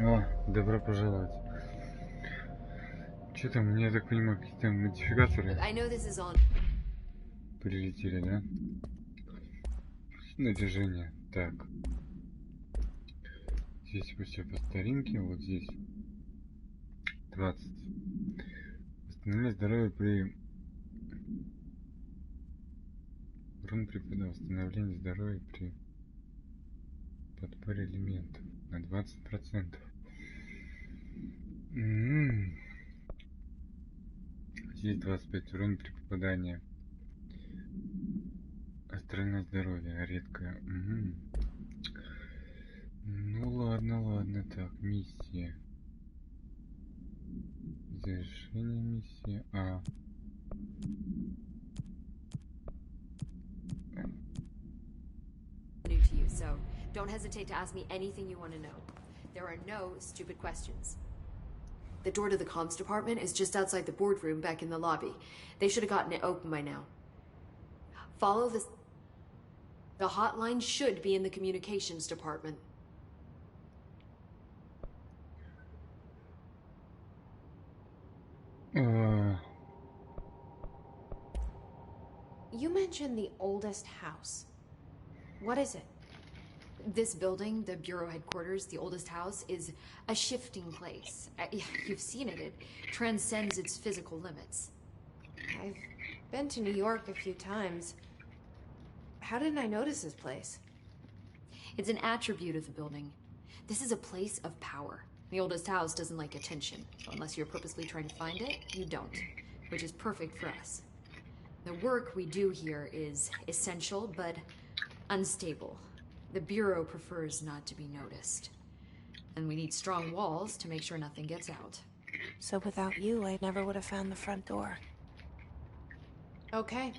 О, добро пожаловать. Что там, мне, я так понимаю, какие-то модификаторы I know this is on. прилетели, да? Снаряжение. Так. Здесь все по старинке, вот здесь 20. Восстановление здоровья при... Урон при восстановлении здоровья при подпоре элементов на 20%. Здесь 25 урон при попадании. Астральное здоровье редкое. Ну ладно, ладно. Так, миссия. Завершение миссии. New to you, so don't hesitate to ask me anything you want to know. There are no stupid questions. The door to the comms department is just outside the boardroom back in the lobby. They should have gotten it open by now. Follow this. The hotline should be in the communications department. You mentioned the oldest house. What is it? This building, the bureau headquarters, the oldest house, is a shifting place. You've seen it. It transcends its physical limits. I've been to New York a few times. How didn't I notice this place? It's an attribute of the building. This is a place of power. The oldest house doesn't like attention, so unless you're purposely trying to find it, you don't, which is perfect for us. The work we do here is essential, but unstable. The Bureau prefers not to be noticed. And we need strong walls to make sure nothing gets out. So without you, I never would have found the front door. Okay.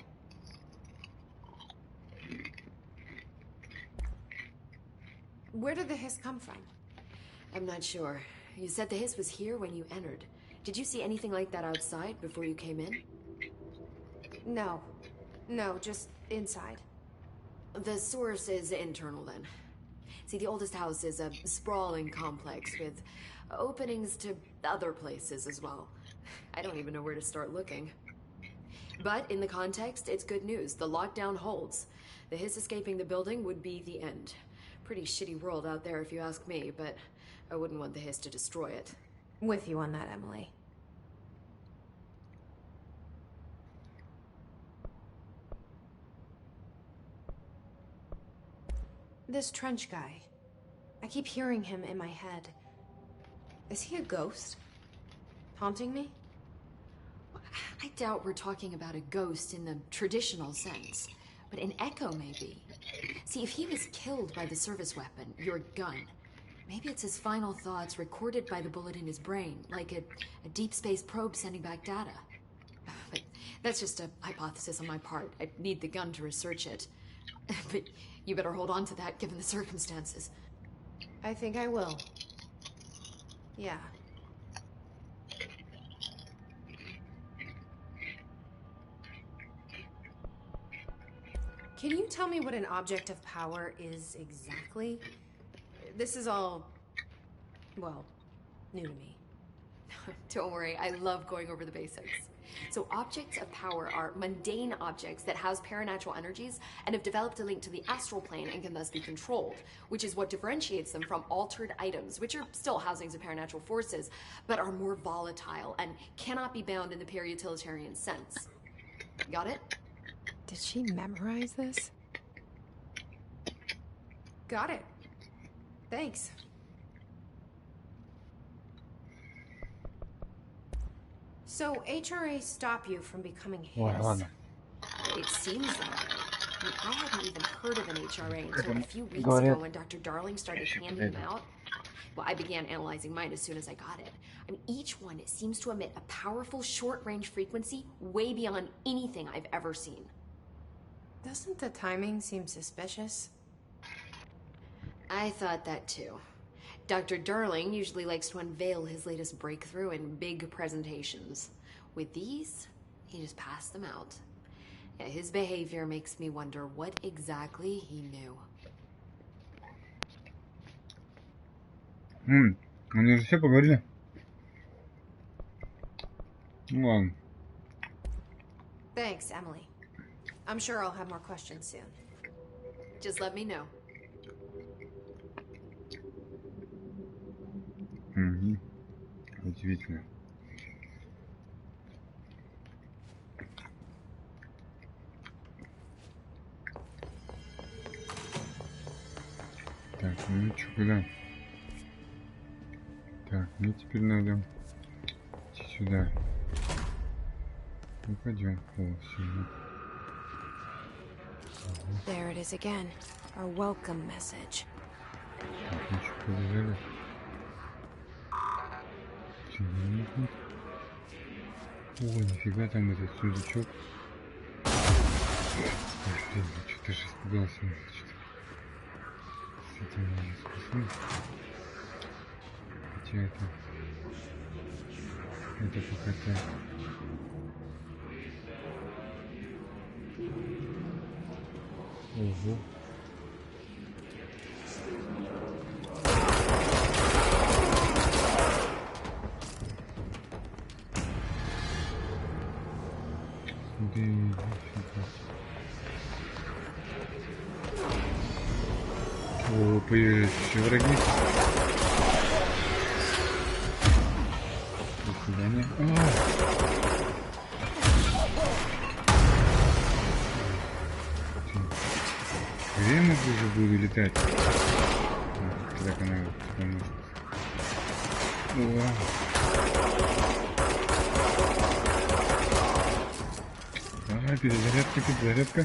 Where did the hiss come from? I'm not sure. You said the hiss was here when you entered. Did you see anything like that outside before you came in? No. No, just inside. The source is internal, then. See, the oldest house is a sprawling complex with openings to other places as well. I don't even know where to start looking. But in the context, it's good news. The lockdown holds. The hiss escaping the building would be the end. Pretty shitty world out there if you ask me, but I wouldn't want the hiss to destroy it. With you on that, Emily. This trench guy. I keep hearing him in my head. Is he a ghost? Haunting me? I doubt we're talking about a ghost in the traditional sense, but an echo maybe. See, if he was killed by the service weapon, your gun, maybe it's his final thoughts recorded by the bullet in his brain, like a deep space probe sending back data. But that's just a hypothesis on my part. I'd need the gun to research it. But you better hold on to that given the circumstances. I think I will. Yeah. Can you tell me what an object of power is exactly? This is all, well, new to me. Don't worry, I love going over the basics. So objects of power are mundane objects that house paranatural energies and have developed a link to the astral plane and can thus be controlled, which is what differentiates them from altered items, which are still housings of paranatural forces, but are more volatile and cannot be bound in the pure utilitarian sense. Got it? Did she memorize this? Got it. Thanks. So HRA stop you from becoming his? It seems that way. I mean, I hadn't even heard of an HRA until a few weeks ago when Dr. Darling started handing them out. Well, I began analyzing mine as soon as I got it. I mean, each one seems to emit a powerful short-range frequency way beyond anything I've ever seen. Doesn't the timing seem suspicious? I thought that too. Dr. Darling usually likes to unveil his latest breakthrough in big presentations. With these, he just passed them out. Yeah, his behavior makes me wonder what exactly he knew. Они же все поговорили. Ну ладно. Thanks, Emily. I'm sure I'll have more questions soon. Just let me know. Удивительно. Так, ну что, куда? Так, мне теперь надо идти сюда. Ну, пойдем. О, все. There it is again. Our welcome message. Так, ну что, побежали. О, нифига там этот сундучок. Блин, что-то же испугался. С этим надо спасти. Хотя это пока так. Ого. О, появились еще враги. До свидания. Время уже буду летать. Так она поможет. Ага, перезарядка.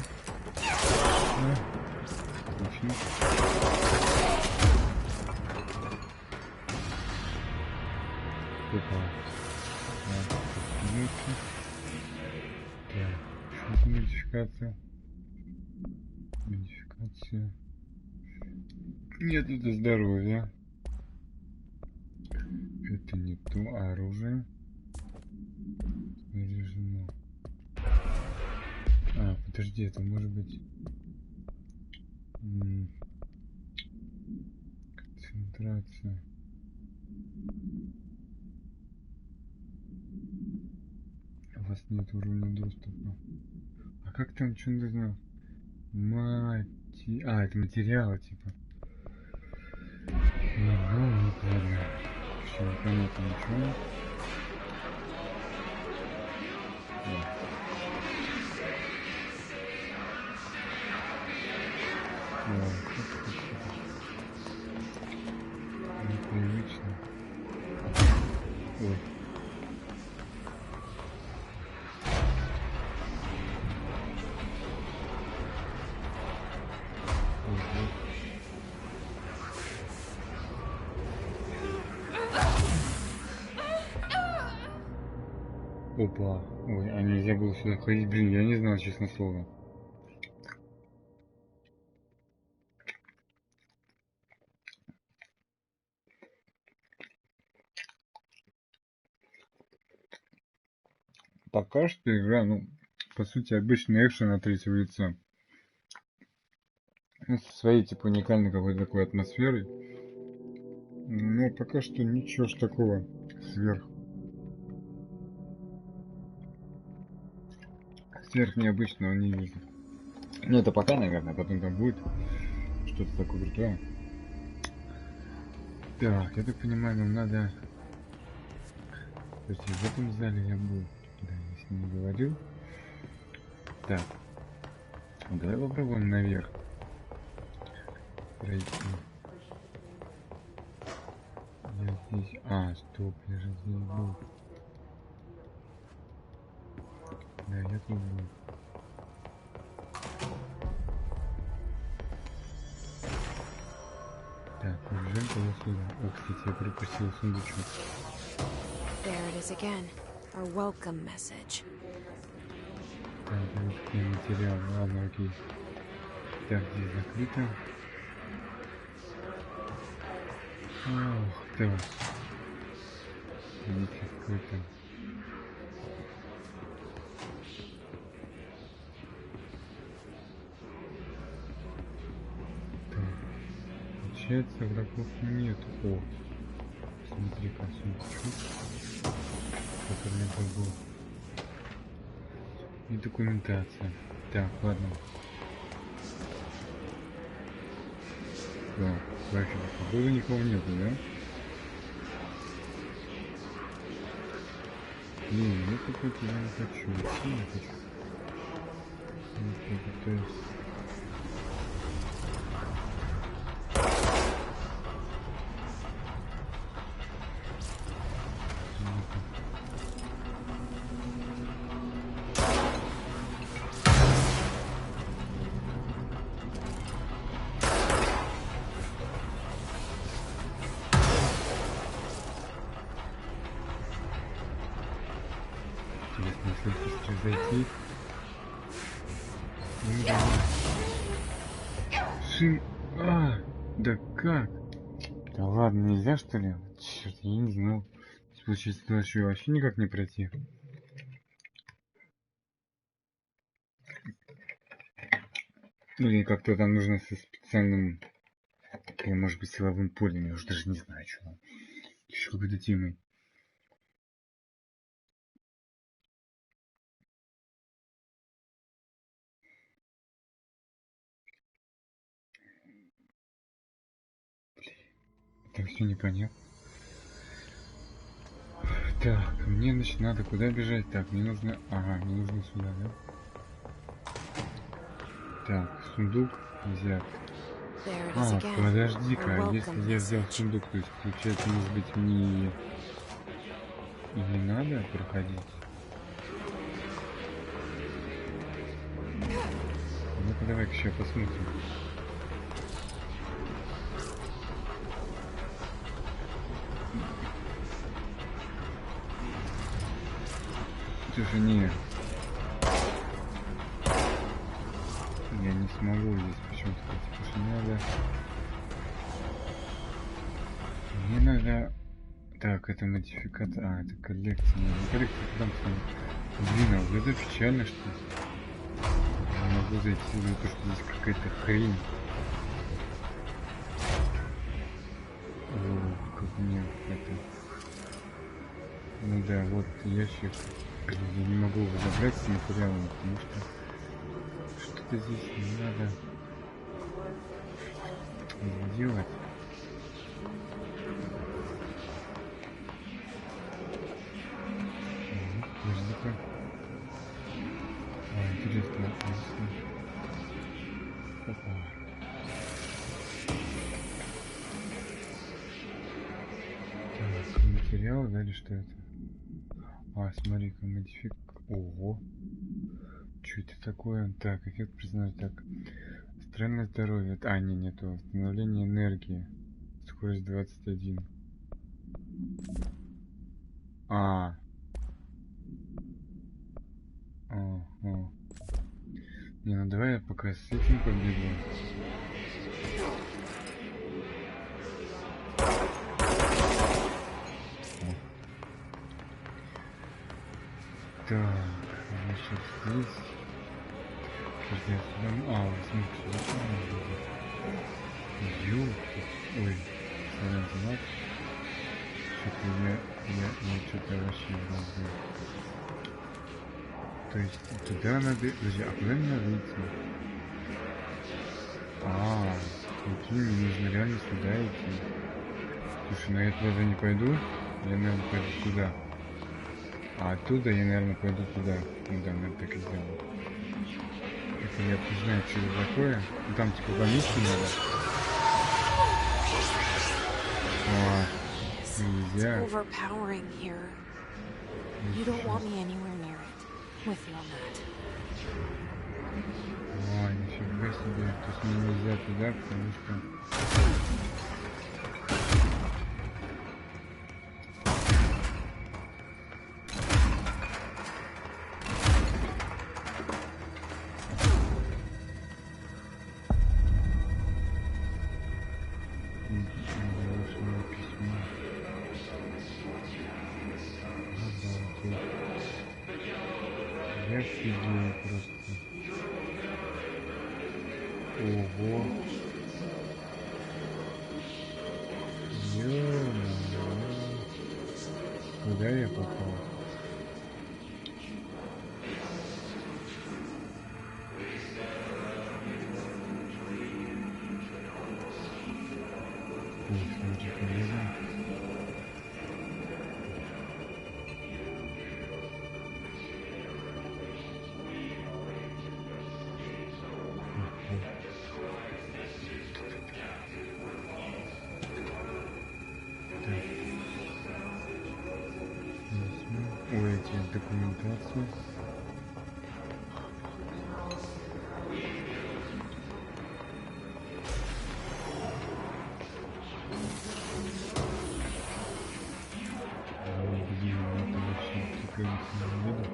Отлично. Опа. Так, что модификация? Нет, это здоровье. Это не то оружие. Снаряжено. Подожди, это может быть... Концентрация. У вас нет уровня доступа. А как там, что нужно? Это материалы, типа. Ну, Ладно. Все, непонятно ничего. Непривычно. Ой. Опа. Ой, а нельзя было сюда ходить. Блин, я не знал, честно слово. Пока что игра, ну, по сути, обычный экшен от третьего лица. Ну, со своей, типа, уникальной какой-то такой атмосферой. Но пока что ничего ж такого сверх необычного не вижу. Ну, это пока, наверное, потом там будет что-то такое крутое. Так, я так понимаю, нам надо... То есть в этом зале я был, да, я с ним говорил. Так, давай попробуем наверх пройти. Я здесь... А, стоп, я же здесь был. Да, я тут был. Так, побежим туда сюда. О, кстати, я пропустил сундучок. There it is again. Our welcome message. Так, вот такой материал. Ладно, окей. Так, здесь закрыто. Ох, ты. Видите, какой-то. Получается, врагов нет. О, смотри-ка, сундучок, который я был. И документация. Так, ладно. Да, дальше походу никого нету, да? Не, я какой-то я не хочу. Вообще не хочу. Я попытаюсь. Интересно, если сейчас зайти. Ну, да. Шим... А, да как? Да ладно, нельзя что ли? Черт, я не знал. Получается, туда еще вообще никак не пройти. Ну или как-то там нужно со специальным, или может быть силовым полем, я уже даже не знаю, что. Еще какой-то темой. Это все непонятно. Так, мне значит надо куда бежать? Так, мне нужно... Ага, мне нужно сюда, да? Так, сундук взят. А, подожди-ка, если я взял сундук, то есть получается, может быть, мне и не надо проходить? Ну-ка, давай-ка еще посмотрим. Слушай, не. Я не смогу здесь почему-то, потому что мне надо... Так, это модификация... А, это коллекция. Коллекция там блин, а вот это печально, что я могу зайти, за то, что здесь какая-то хрень. О, как мне это... Ну да, вот ящик. Блин, я не могу его забрать с материалом, потому что что-то здесь не надо делать. Так, материал, да, или что это? А, смотри-ка, модифик... Ого! Что это такое? Так, эффект признать. Так, странное здоровье. А, нету. Восстановление энергии. Скорость 21. Ага. Не, ну давай я пока с этим побегу. Так, значит здесь... А, смотри, что можно сделать? Ёлки. Ой, салат. Что-то я что-то вообще не знаю. То есть туда надо... Подожди, а куда мне надо идти? Окей, мне нужно реально сюда идти. Слушай, ну я туда не пойду. Я, наверное, пойду туда. А оттуда я, наверное, пойду туда. Ну да, наверное, так и сделаю. Это я не знаю, что это такое. Ну, там типа поместье надо. Нельзя. Нифига себе. То есть мне нельзя туда, потому что... Я офигел просто. Ого. Ё-моё. Куда я попал? Смотри, полезно. Ой, эти документацию. Где это вообще цикливается на виду?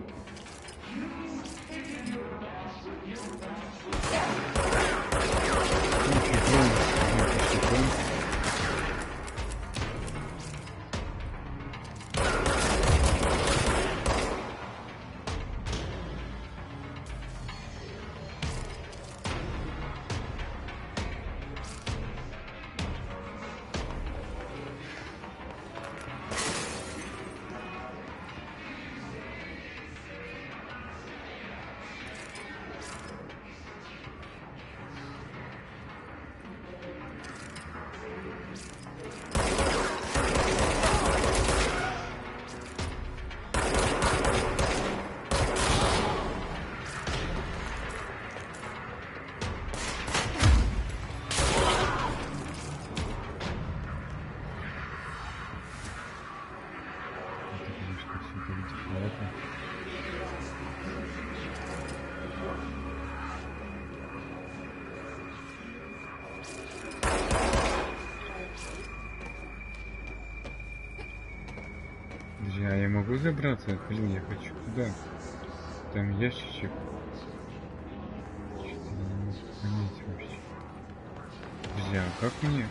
А я могу забраться? Блин, я хочу туда. Там ящичек. Что-то я не могу понять вообще. Друзья, а как мне?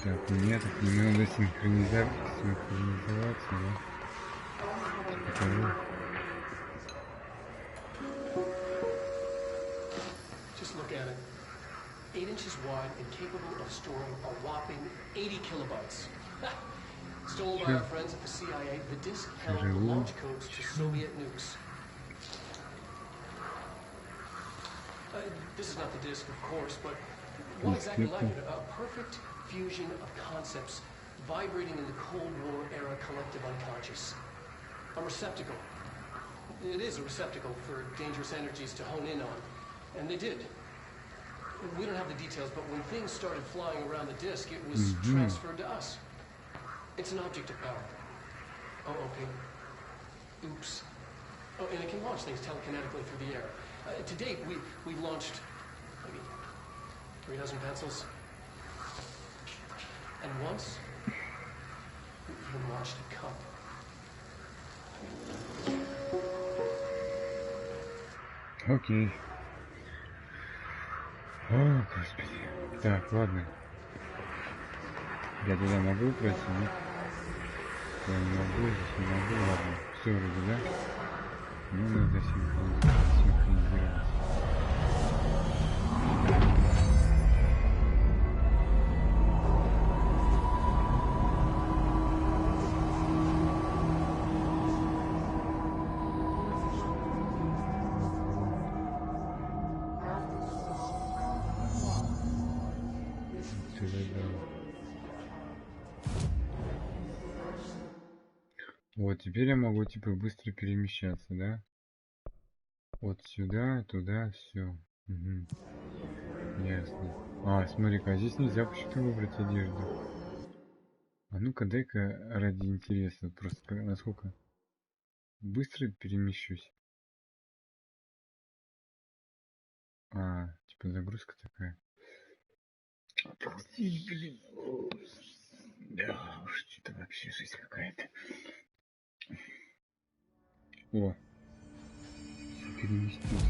Так, мне так не надо синхронизироваться, да? Типа того. Just look at it. inches wide and capable of storing a whopping 80 kilobytes. Stolen by our friends at the CIA, the disk held the launch codes to Soviet nukes. This is not the disk, of course, but what exactly like it? A perfect fusion of concepts vibrating in the Cold War era collective unconscious. A receptacle. It is a receptacle for dangerous energies to hone in on. And they did. We don't have the details, but when things started flying around the disk, it was transferred to us. It's an object of power. Oh, okay. Oops. Oh, and it can launch things telekinetically through the air. To date, we've launched maybe 3 dozen pencils. And once, we even launched a cup. Окей. О, господи. Так, ладно. Я туда могу пройти, нет? Я не могу, здесь не могу, ладно. Все вроде, да? Ну, надо синхронизироваться. Вот, теперь я могу, типа, быстро перемещаться, да? Вот сюда, туда, все. Угу. Ясно. А, смотри-ка, здесь нельзя почему-то выбрать одежду. А ну-ка, дай-ка ради интереса, просто насколько быстро перемещусь. А, типа загрузка такая. Блин. Да уж, что-то вообще жизнь какая-то. О, переместился.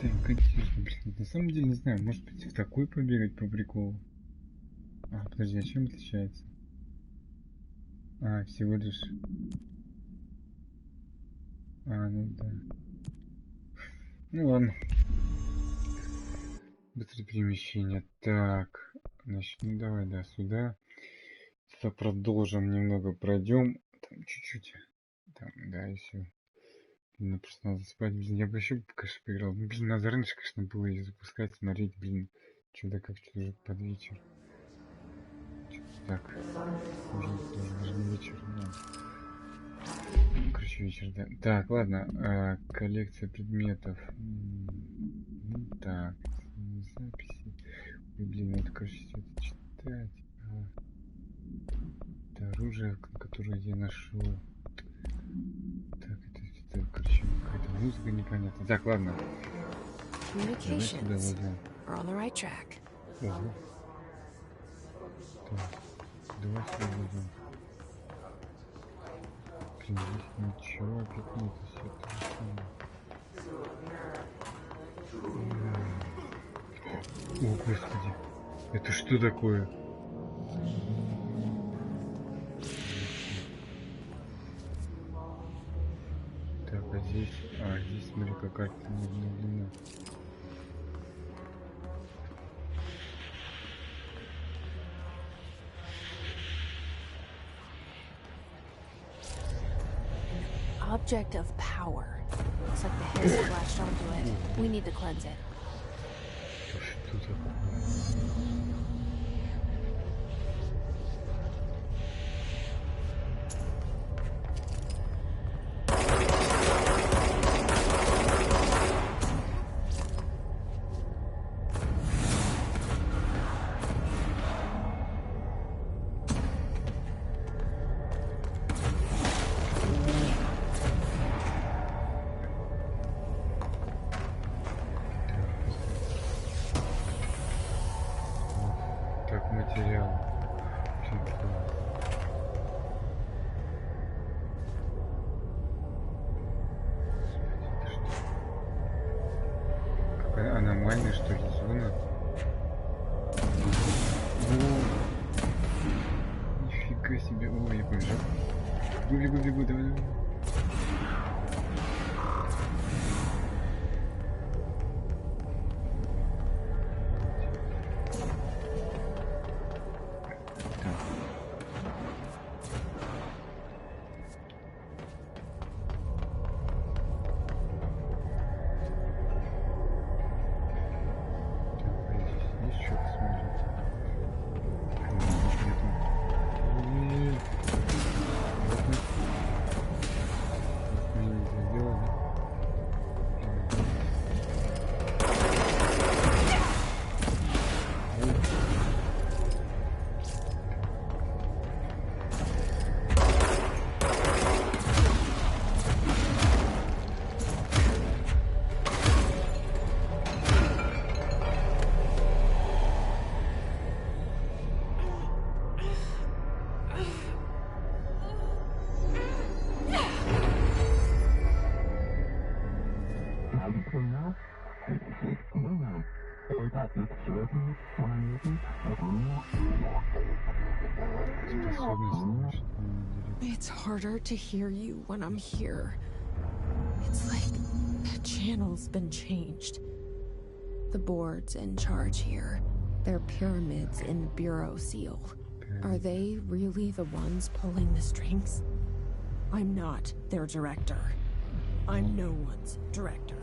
Так, конечно, блин, на самом деле не знаю, может быть в такой побегать по приколу. А, подожди, а чем отличается? А, всего лишь... А, ну да. Ну ладно. Быстрое перемещение. Так, значит, ну давай, да, сюда. Сюда продолжим, немного пройдем. Там чуть-чуть. Там, да, и все. Блин, просто надо спать. Блин, я бы еще, конечно, поиграл. Ну, блин, надо раньше, конечно, было ее запускать, смотреть, блин. Что-то как что-то уже под вечер. Что-то так. Уже даже не вечер, да. Ну, короче, вечер, да. Так, ладно. Коллекция предметов. Ну так. Записи. Ой, блин, это, короче, все это читать. Это оружие, которое я нашел. Так, это короче, какая-то музыка непонятная. Так, ладно. Давай сюда возьмем. Ого. Так, давай сюда возьмем. Блин, здесь ничего опять нет. Все то же самое. О, господи. Это что такое? Так, а здесь... А, здесь, смотри, какая-то длина. Object of power. Looks like the hair splashed onto it. We need to cleanse it. Что такое? Материал. Какая аномальная, что ли, зона? О, нифига себе. О, я побежал. Бегу, давай. It's harder to hear you when I'm here. It's like the channel's been changed. The board's in charge here. They're pyramids in the bureau seal. Are they really the ones pulling the strings? I'm not their director. I'm no one's director.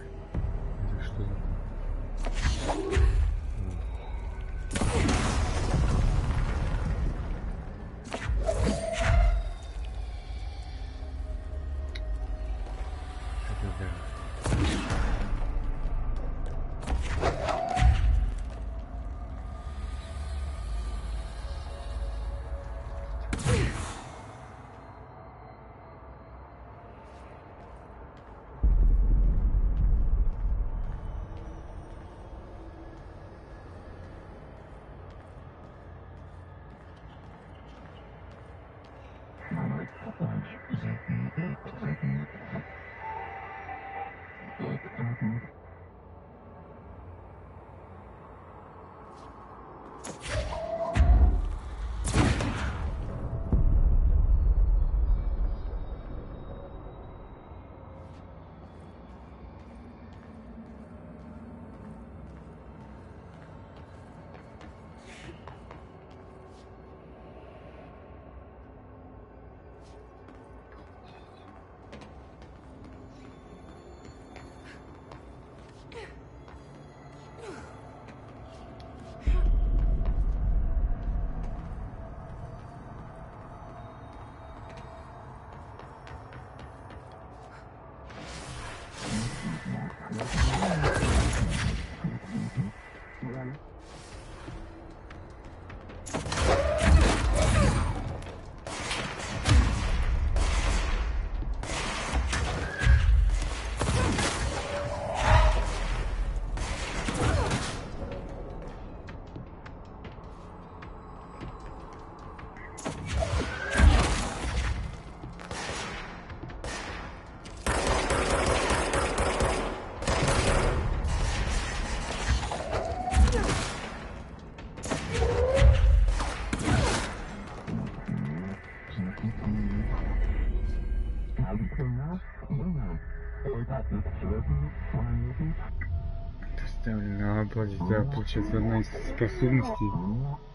Доставлено оплатить, да, получается, одна из способностей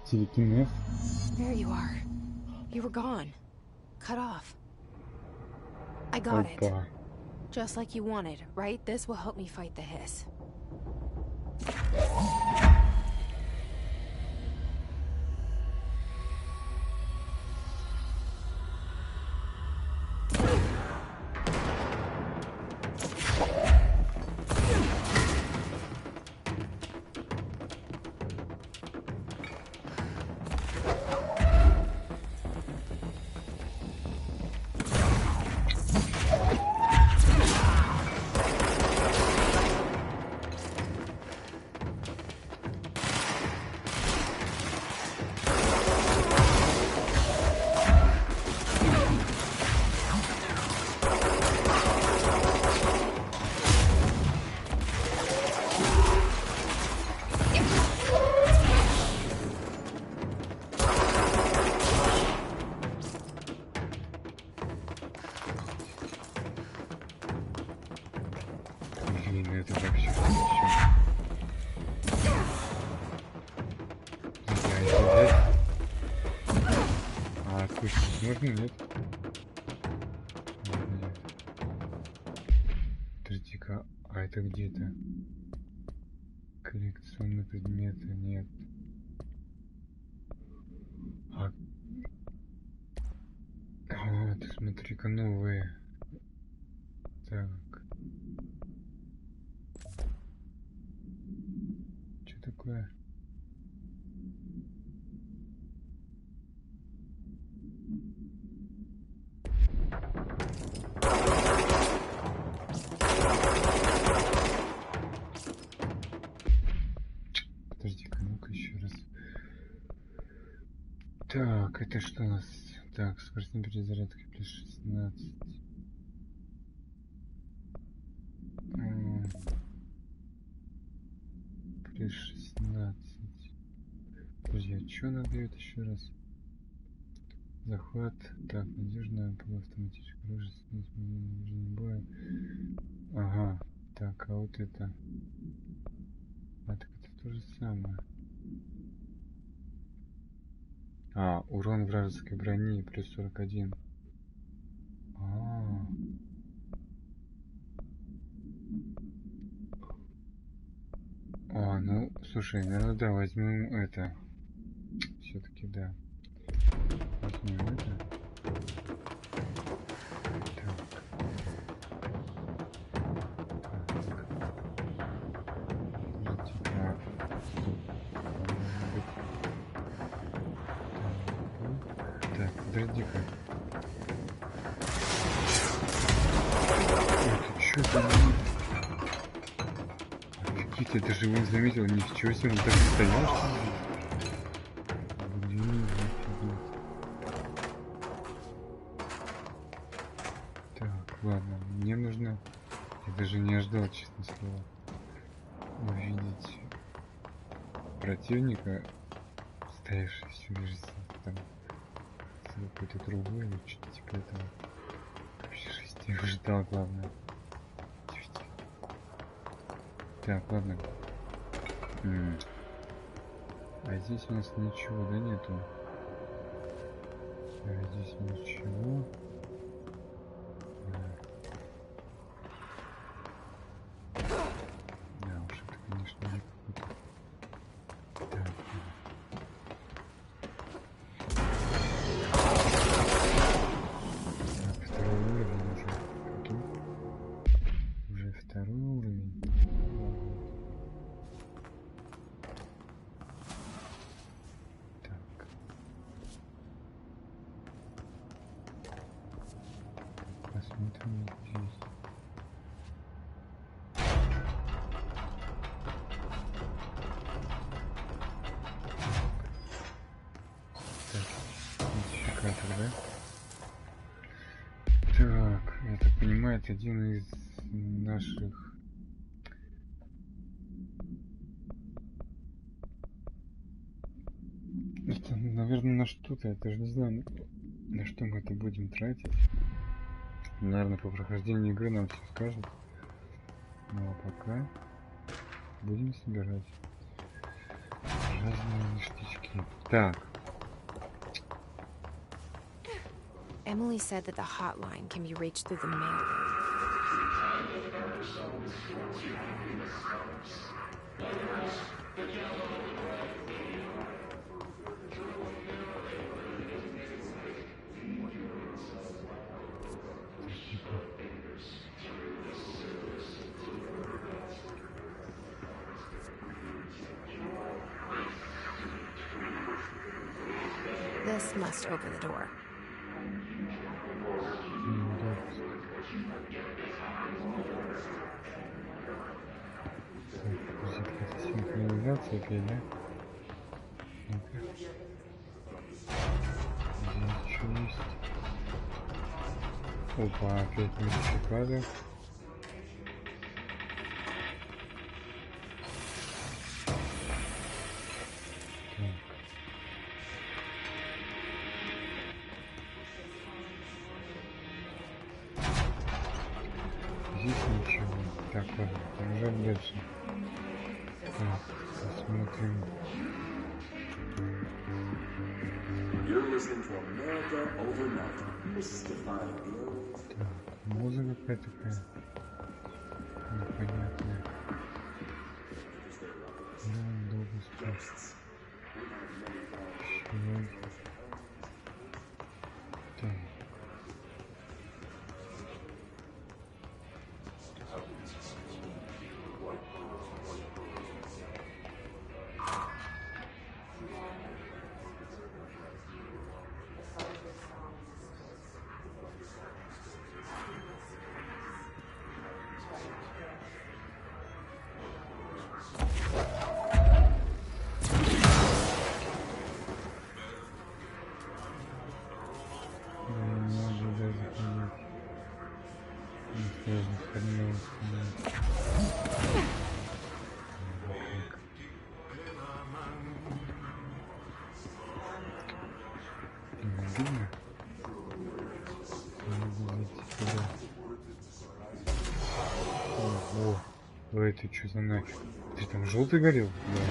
телекинез. There you are. You were gone. Cut off. I got it. Опа. Just like you wanted, right? This will help me fight the hiss. Блин, это вообще еще. А откусить можно, нет? Нет. Подожди-ка, а это где-то? Коллекционные предметы, нет. А, ты смотри-ка, новые. Так. Что такое? Подожди-ка, ну-ка еще раз. Так, это что у нас? Так, скоростная перезарядка плюс 16. 16. Друзья, что она дает еще раз? Захват. Так, надежная полуавтоматическая оружие. Не боя. Ага. Так, а вот это. А, так это то же самое. А, урон вражеской брони плюс 41. Ну, слушай, наверное, да, возьмем это. Все-таки, да. Возьмем это. Так, подожди-ка. Это что за... Офигеть, я даже его не заметил, ничего себе, он так стоял, что ли? Блин, офигеть. Так, ладно, мне нужно... Я даже не ожидал, честно слово, увидеть противника, стоявший всю жизнь там с какой-то другой или что-то типа этого. Вообще жесть, я ожидал, главное. Так, ладно. А здесь у нас ничего, да, нету? А здесь ничего. Да уж, это, конечно, не какой-то... Так. Так, второй уровень уже. Какой? Уже второй уровень. Посмотрим здесь. Так, идентификатор, да? Так, я так понимаю, это один из наших... Это, наверное, на что-то, я даже не знаю, на что мы это будем тратить. Наверное, по прохождению игры нам все скажут. Ну а пока будем собирать разные ништячки. Так. Emily said that the hotline can be reached through the mail. This must open the door. Синхронизация опять, да? Ну-ка. Здесь еще есть. Опа, опять мультипликаты. Здесь ничего. Так, ладно, продолжаем дальше. Так, посмотрим. Так, музыка какая-то такая непонятная. Да, долго спрашивать. Чего? Так. О, это что за нафиг? Ты там желтый горел? Да.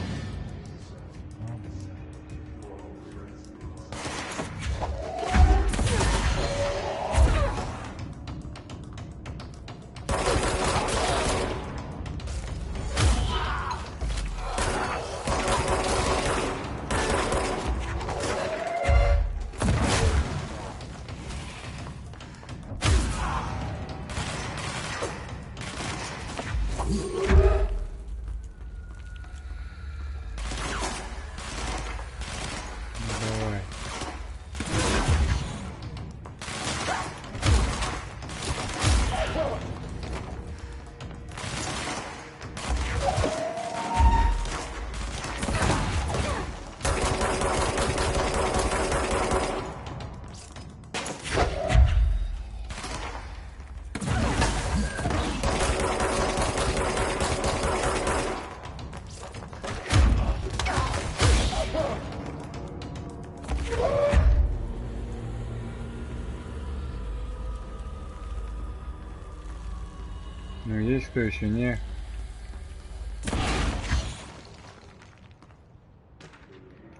Ну есть кто еще не?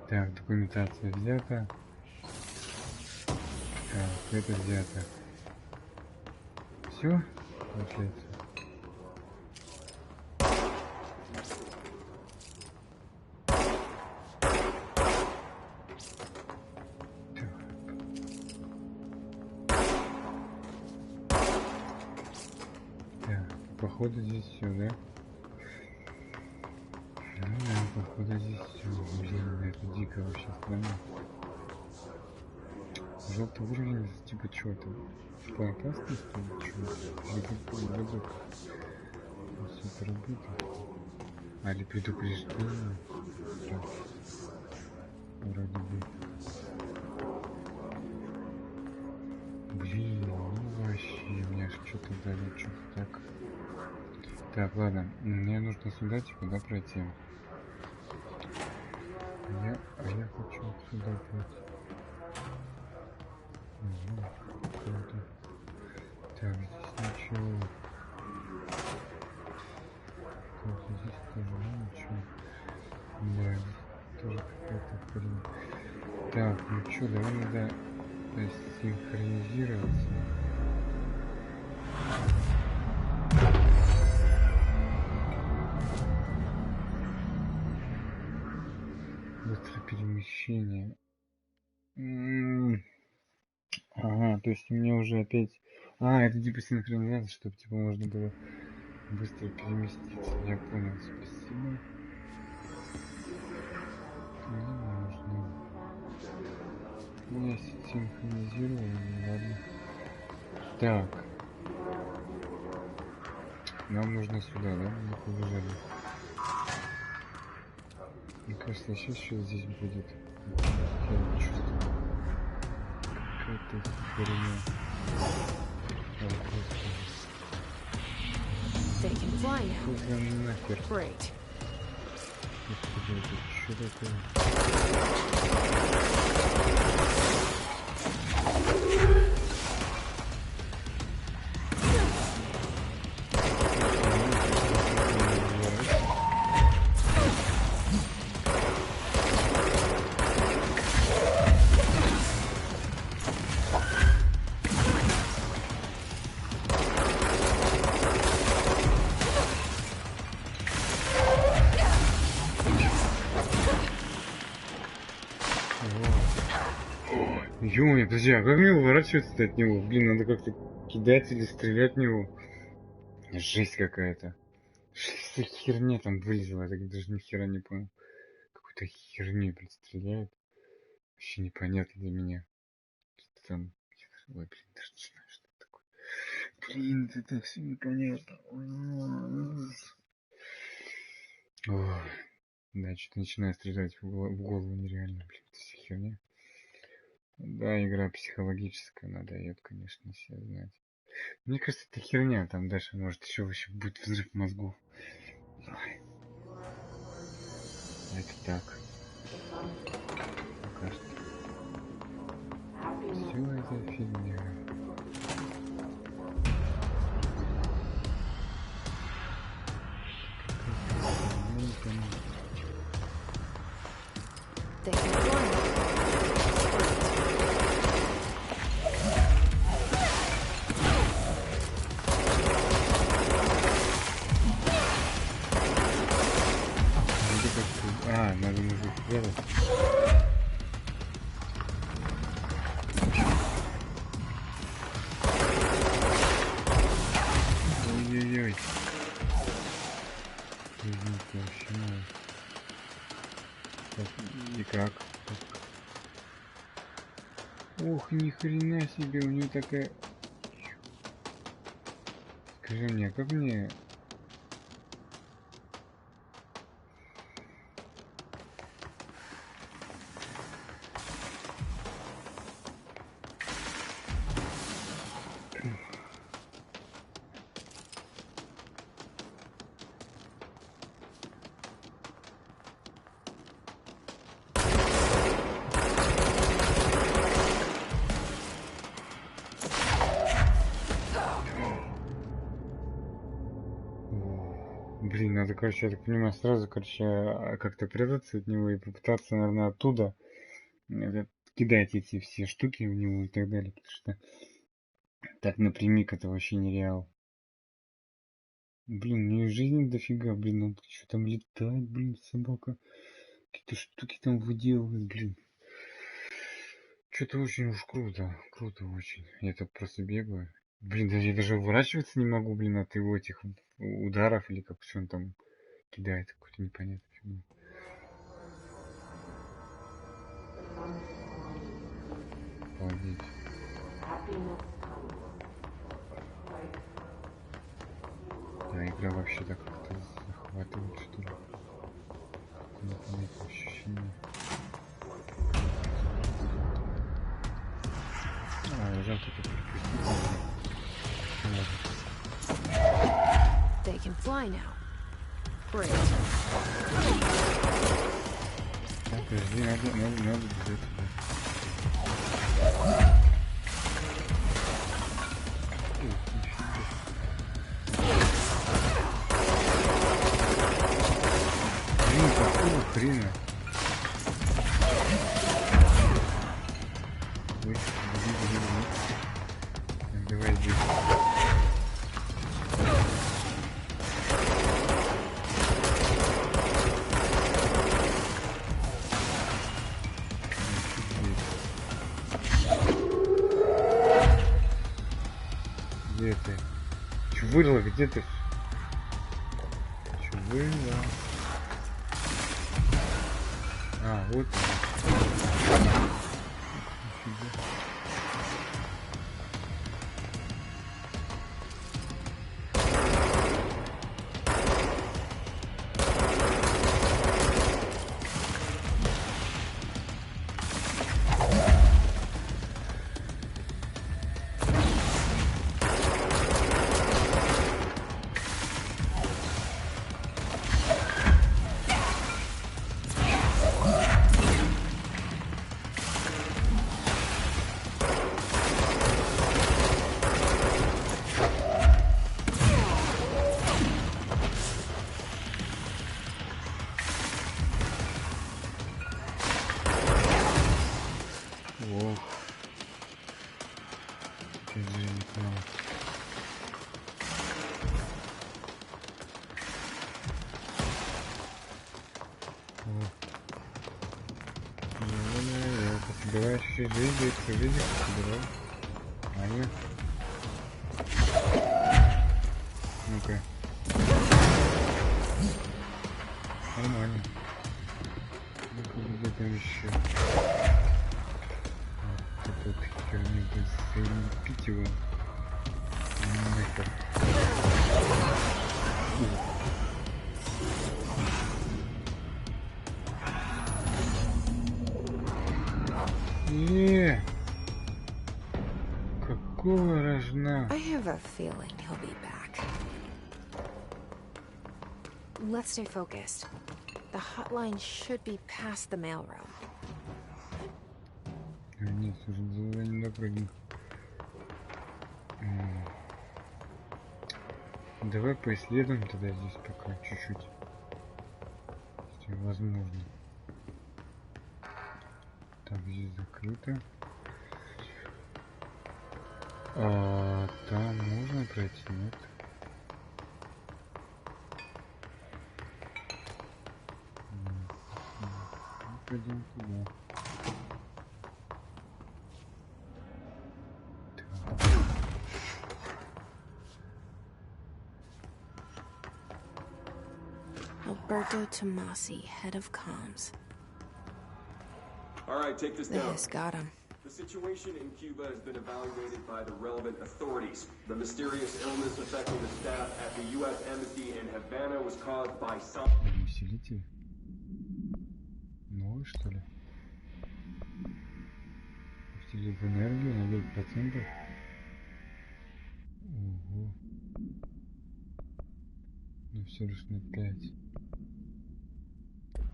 Так, документация взята. Так, это взято. Все? Отлично. Походу здесь все, да? Ну да, походу здесь все. Блин, это дико вообще странно. Желтый уровень, типа что-то. По опасности или чего? Все это работает. А или предупреждение. Так. Вроде бы. Блин, ну вообще, у меня что-то дали, что-то так. Так, ладно, мне нужно сюда, типа, да, пройти. Я хочу сюда пройти. Угу, круто. Так, здесь ничего. Так, здесь тоже ничего. Да, здесь тоже какая-то хрень. Так, ну что, давай надо синхронизироваться. Быстрое перемещение. Ага, то есть мне уже опять... А, это типа синхронизация, чтобы типа можно было быстро переместиться. Я понял, спасибо. Не нужно. Я синхронизировал, ладно. Так. Нам нужно сюда, да? Мы побежали. Мне кажется, сейчас что здесь будет. Я чувствую. Какая-то херня. They can fly now. Что за нахер? Great. Что такое? Ё-моё, подожди, а как мне уворачиваться от него? Блин, надо как-то кидать или стрелять в него. Жесть какая-то. Что за херня там вылезла? Я так даже ни хера не понял. Какую-то херню, блин, стреляет. Вообще непонятно для меня. Что там... Ой, блин, даже не знаю, что это такое. Блин, это все непонятно. Ой. Да, что-то начинаю стрелять в голову нереально, блин, это вся херня. Да, игра психологическая, она дает, конечно, все знать. Мне кажется, это херня, там дальше может еще вообще будет взрыв мозгов. Ой. Это так. Пока что. Все это фигня. They can fly. А, надо мужик сделать. Ой-ой-ой. Извините, вообще. И как? Ух, ни хрена себе, у нее такая... Скажи мне, а как мне... Блин, надо, короче, я так понимаю, сразу, короче, как-то прятаться от него и попытаться, наверное, оттуда кидать эти все штуки в него и так далее, потому что так напрямик это вообще нереал. Блин, у нее жизни дофига, блин, он что там летает, блин, собака. Какие-то штуки там выделывает, блин. Что-то очень уж круто, круто очень. Я тут просто бегаю. Блин, я даже уворачиваться не могу, блин, от его этих ударов или как что он там кидает, какую-то непонятную фигню. Обалдеть. Да, игра вообще так как-то захватывает, что ли. Как непонятное ощущение. А, жалко, это пропустить. They can fly now. Great. Так, подожди, надо бежать туда. Блин, какого хрена? Ой, давай здесь. Где ты? Чувырла, где ты? Чувырла. А, вот он. Ох. Теперь я не понял. Я пособираю чуть-чуть жизни, пособираю. Нормально. Ну-ка. Нормально. Ну-ка, где там еще? Тут херню залепить его. Нахер. Какого рожна? I have a feeling he'll be back. Let's stay focused. The hotline should be past the mailroom. Нет, уже не допрыгну. Давай поисследуем тогда здесь пока чуть-чуть. Если возможно. Так, здесь закрыто. А, там можно пройти, нет? Пойдем туда. Alberto Tomasi, head of comms. All right, take this down. This got him. The situation in Cuba has been evaluated by the relevant authorities. The mysterious illness affecting the staff at the U.S. Embassy in Havana was caused by some... Усилитель. Новый, что ли? Усилитель энергию на 9%. Ого. Ну все лишь на 5.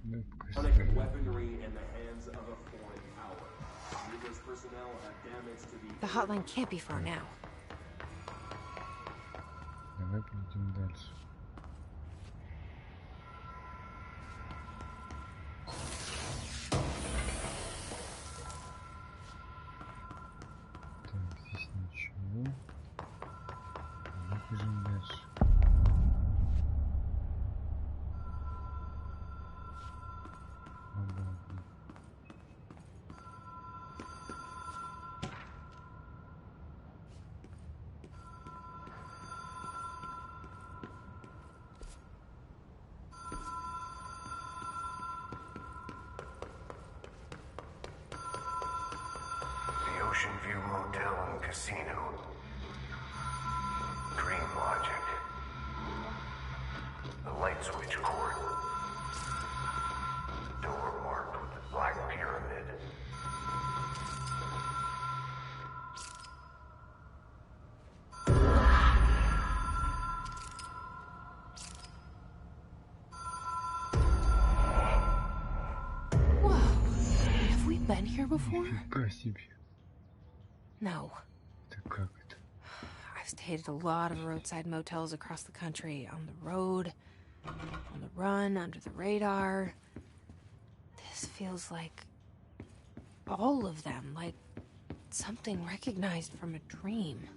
Да, пока weaponry in the hands of a foreign power. Numerous personnel have damage to the... The hotline can't be far now. Давай пойдем дальше. Так, здесь ничего. Давай бежим дальше. Обалдеть. The Ocean View Motel and Casino. Dream logic. The light switch cord. The door marked with the black pyramid. Whoa. Have we been here before? Нифига себе. No. Это как это? I've stayed at a lot of roadside motels across the country. On the road, on the run, under the radar. This feels like all of them. Like something recognized from a dream.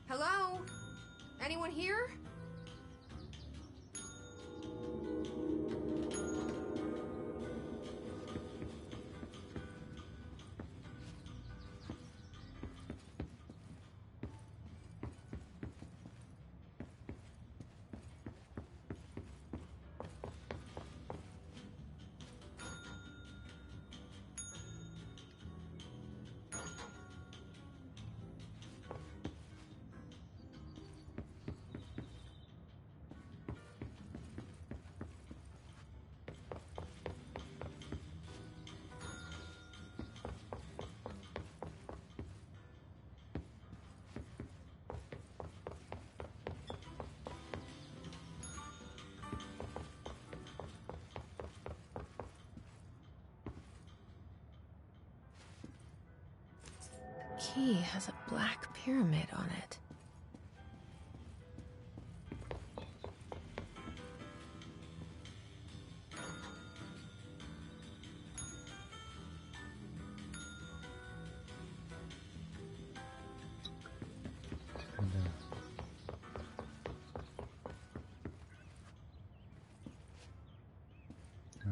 Hello? Anyone here? Key has a black pyramid on it. Да.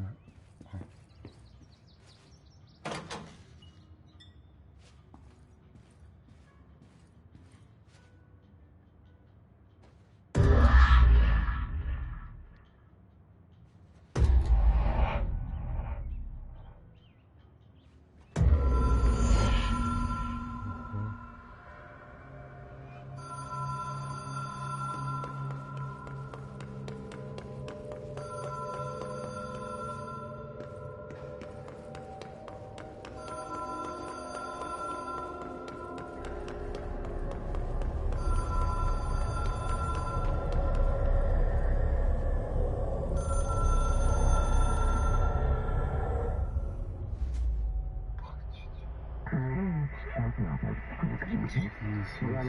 Телефонная связь.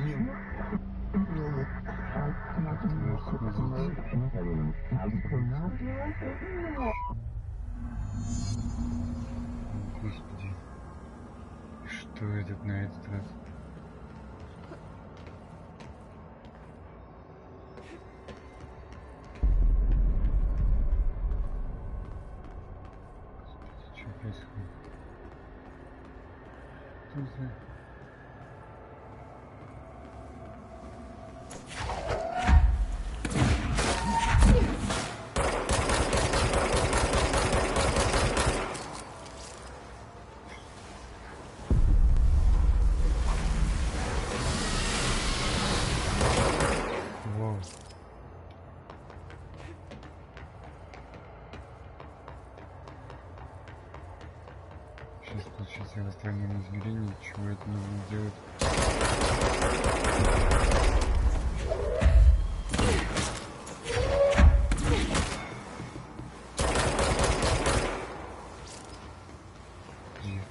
Господи, что этот на этот раз? Господи, что происходит? Что за... Сейчас получится иностранное измерение, чего это нужно делать?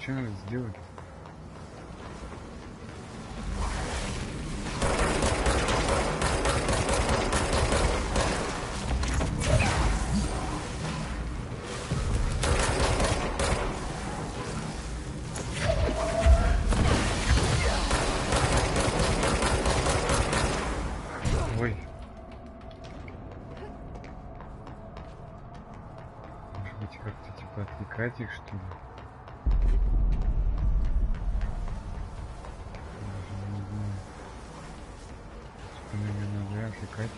Что надо сделать? Ой. Может быть, как-то типа отвлекать их, что ли? Даже не знаю. Типа, наверное, надо отвлекать.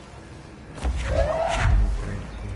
Чтобы пройти.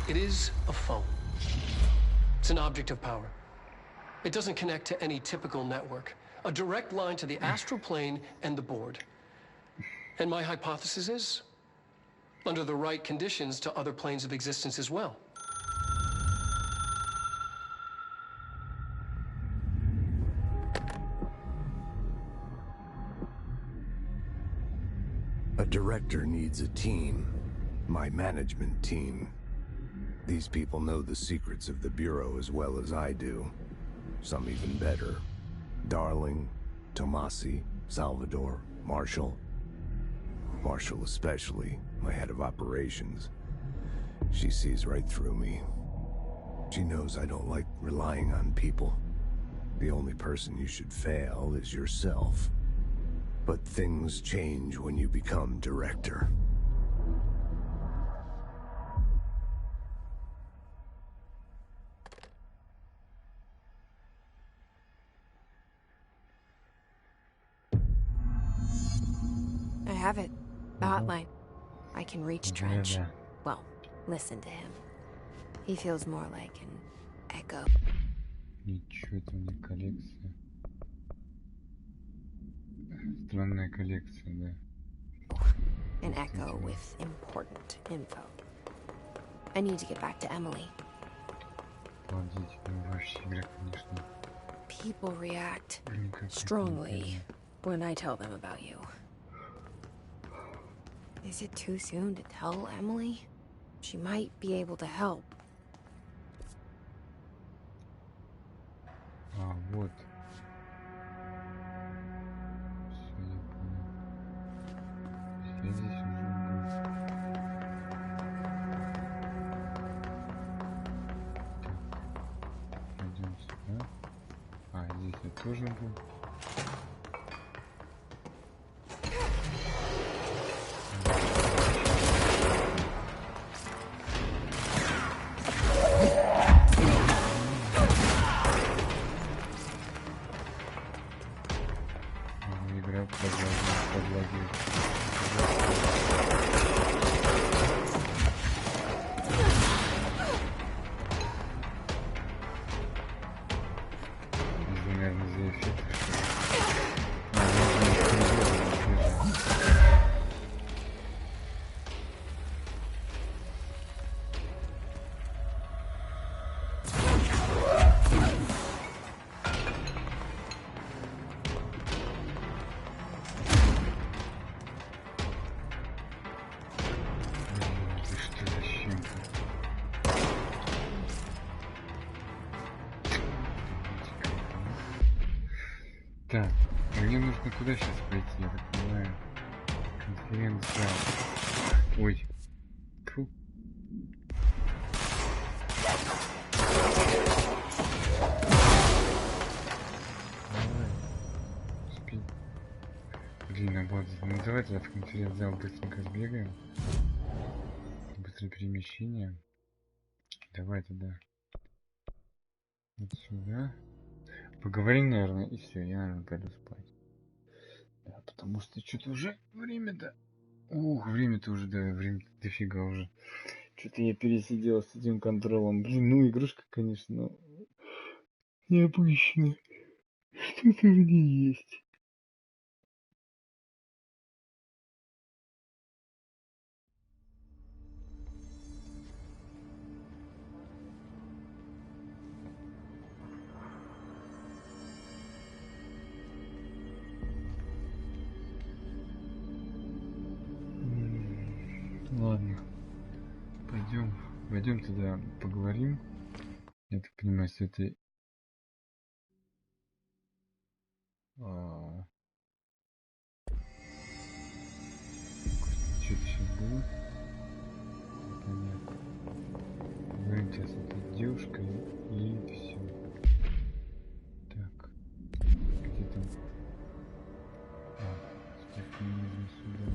It is a phone. It's an object of power. It doesn't connect to any typical network. A direct line to the astral plane and the board. And my hypothesis is, under the right conditions, to other planes of existence as well. A director needs a team. My management team. These people know the secrets of the Bureau as well as I do. Some even better. Darling, Tomasi, Salvador, Marshall. Marshall especially, my head of operations. She sees right through me. She knows I don't like relying on people. The only person you should fail is yourself. But things change when you become director. I have it. The hotline. I can reach Trench. Yeah. Well, listen to him. He feels more like an echo. Ничего, это не коллекция. Странная коллекция, да. An echo with important info. I need to get back to Emily. Обалдеть, ну вообще игра, конечно. People react Никак strongly when I tell them about you. Is it too soon to tell Emily? She might be able to help. А, вот. Всё, я понял. Я здесь уже был. Так, пойдем сюда. А, здесь я тоже был. Так, мне нужно куда сейчас пойти, я так понимаю. Конференция. Ой. Фу. Давай. Спи. Блин, обалдеть. Ну давай тогда в конференц-зал быстренько сбегаем. Быстрое перемещение. Давай тогда. Вот сюда. Поговорим, наверное, и все, я, наверное, пойду спать. Да, потому что что-то уже время-то... Ух, время-то уже, да, время-то дофига уже. Что-то я пересидел с этим контролем. Блин, ну игрушка, конечно, но... Необычно. Что-то в ней есть. Ладно. Пойдем туда поговорим. Я так понимаю, с этой... Что-то сейчас было? Непонятно. Поговорим сейчас с этой девушкой и все. Так. Где там? Теперь мне нужно сюда.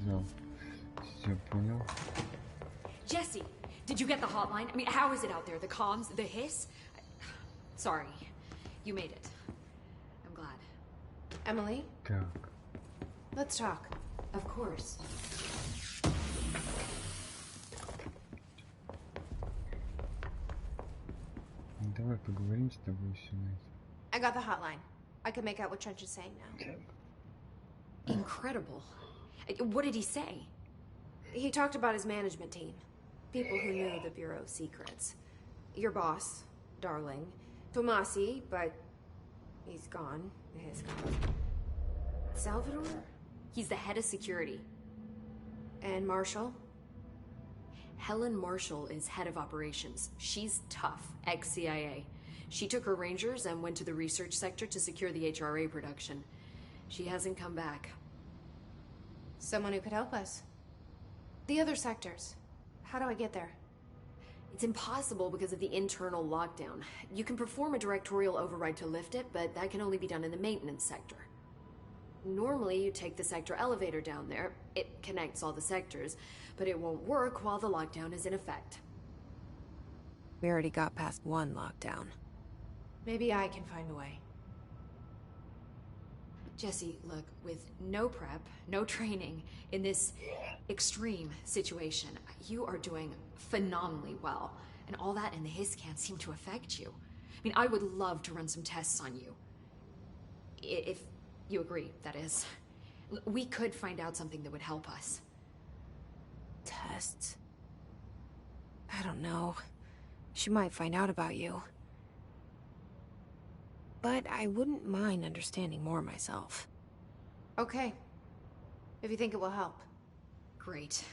Зал. Все, понял. Jesse, did you get the hotline? I mean, how is it out there? The comms, the hiss? Sorry, you made it. I'm glad. Emily, Так. let's talk. Of course. Давай поговорим с тобой все на это. I got the hotline. I can make out what Trench is saying now. Incredible. What did he say? He talked about his management team. People who knew the Bureau's secrets. Your boss, Darling. Tomasi, but he's gone. He's gone. Salvador? He's the head of security. And Marshall? Helen Marshall is head of operations. She's tough, ex-CIA. She took her Rangers and went to the research sector to secure the HRA production. She hasn't come back. Someone who could help us. The other sectors. How do I get there? It's impossible because of the internal lockdown. You can perform a directorial override to lift it, but that can only be done in the maintenance sector. Normally, you take the sector elevator down there. It connects all the sectors, but it won't work while the lockdown is in effect. We already got past one lockdown. Maybe I can find a way. Jesse, look, with no prep, no training, in this extreme situation, you are doing phenomenally well. And all that and the hiss can't seem to affect you. I mean, I would love to run some tests on you. If you agree, that is. We could find out something that would help us. Tests? I don't know. She might find out about you. But I wouldn't mind understanding more myself. Okay. If you think it will help. Great.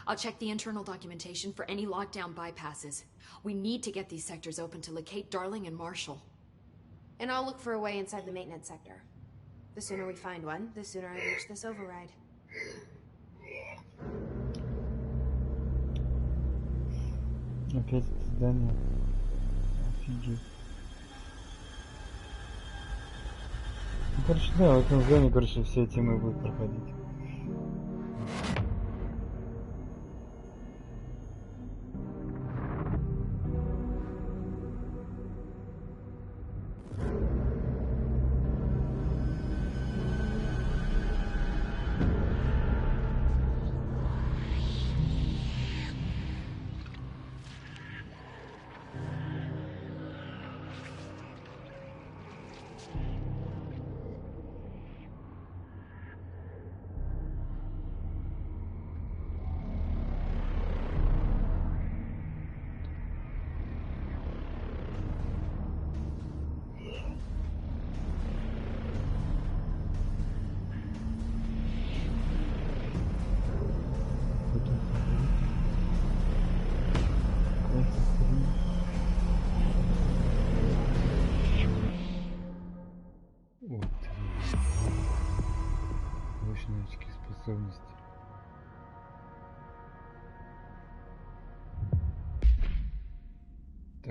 I'll check the internal documentation for any lockdown bypasses. We need to get these sectors open to locate Darling and Marshall. And I'll look for a way inside the maintenance sector. The sooner we find one, the sooner I reach this override. Опять это здание. Офигеть. Ну, короче, да, в этом здании, короче, все темы будут проходить.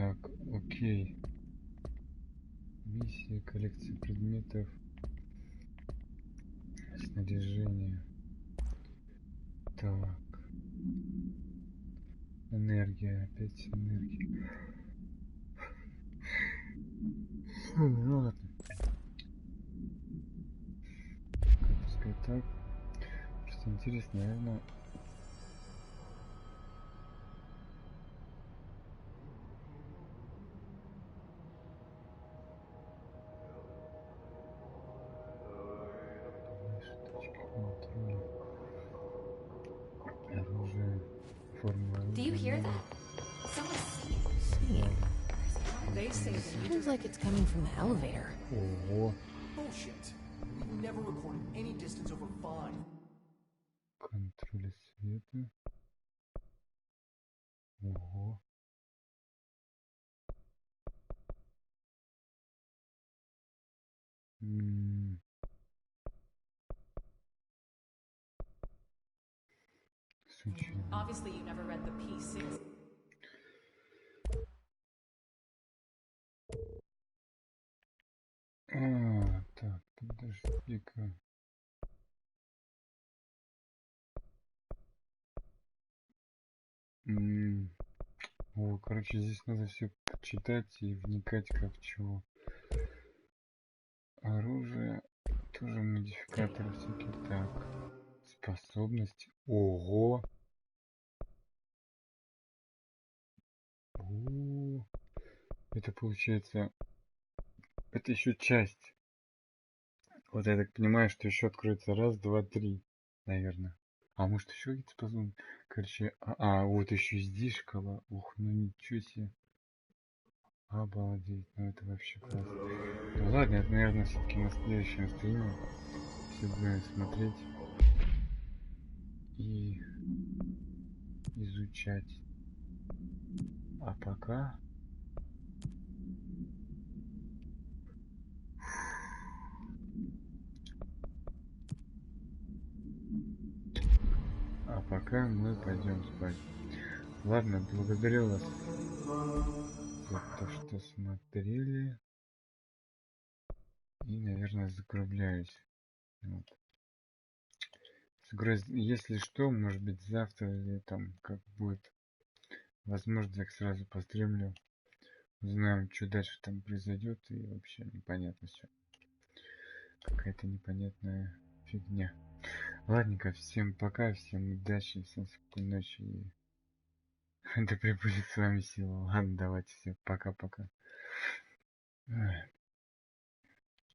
Так, окей. Миссия, коллекция предметов, снаряжение. Так. Энергия, опять энергия. Ну ладно. Пускай так. Просто интересно, наверное. Штучки, контроля. Оружие. Форма Do you hear оружия. that? Someone's singing. They say that Sounds like it's coming from the elevator. Ого. Bullshit. We've never recorded any distance over 5. Контроль света. Ого. Случайно. Obviously, you never read the P6. Так, подожди-ка. О, короче, здесь надо все почитать и вникать как чего. Оружие, тоже модификаторы всякие. Так, способности. Ого! Это получается, это еще часть. Вот я так понимаю, что еще откроется раз, два, три, наверное. А может еще какие-то способности? Короче, вот еще здесь шкала. Ух, ну ничего себе. Обалдеть, ну это вообще классно. Ну ладно, это, наверное, все-таки на следующем стриме все будем смотреть и изучать. А пока... мы пойдем спать. Ладно, благодарю вас за то, что смотрели. И, наверное, закругляюсь. Вот. Если что, может быть, завтра или там как будет возможно, так сразу постримлю. Узнаем, что дальше там произойдет. И вообще непонятно все. Какая-то непонятная фигня. Ладненько, всем пока, всем удачи, всем спокойной ночи. И да пребудет с вами сила. Ладно, давайте все, пока-пока.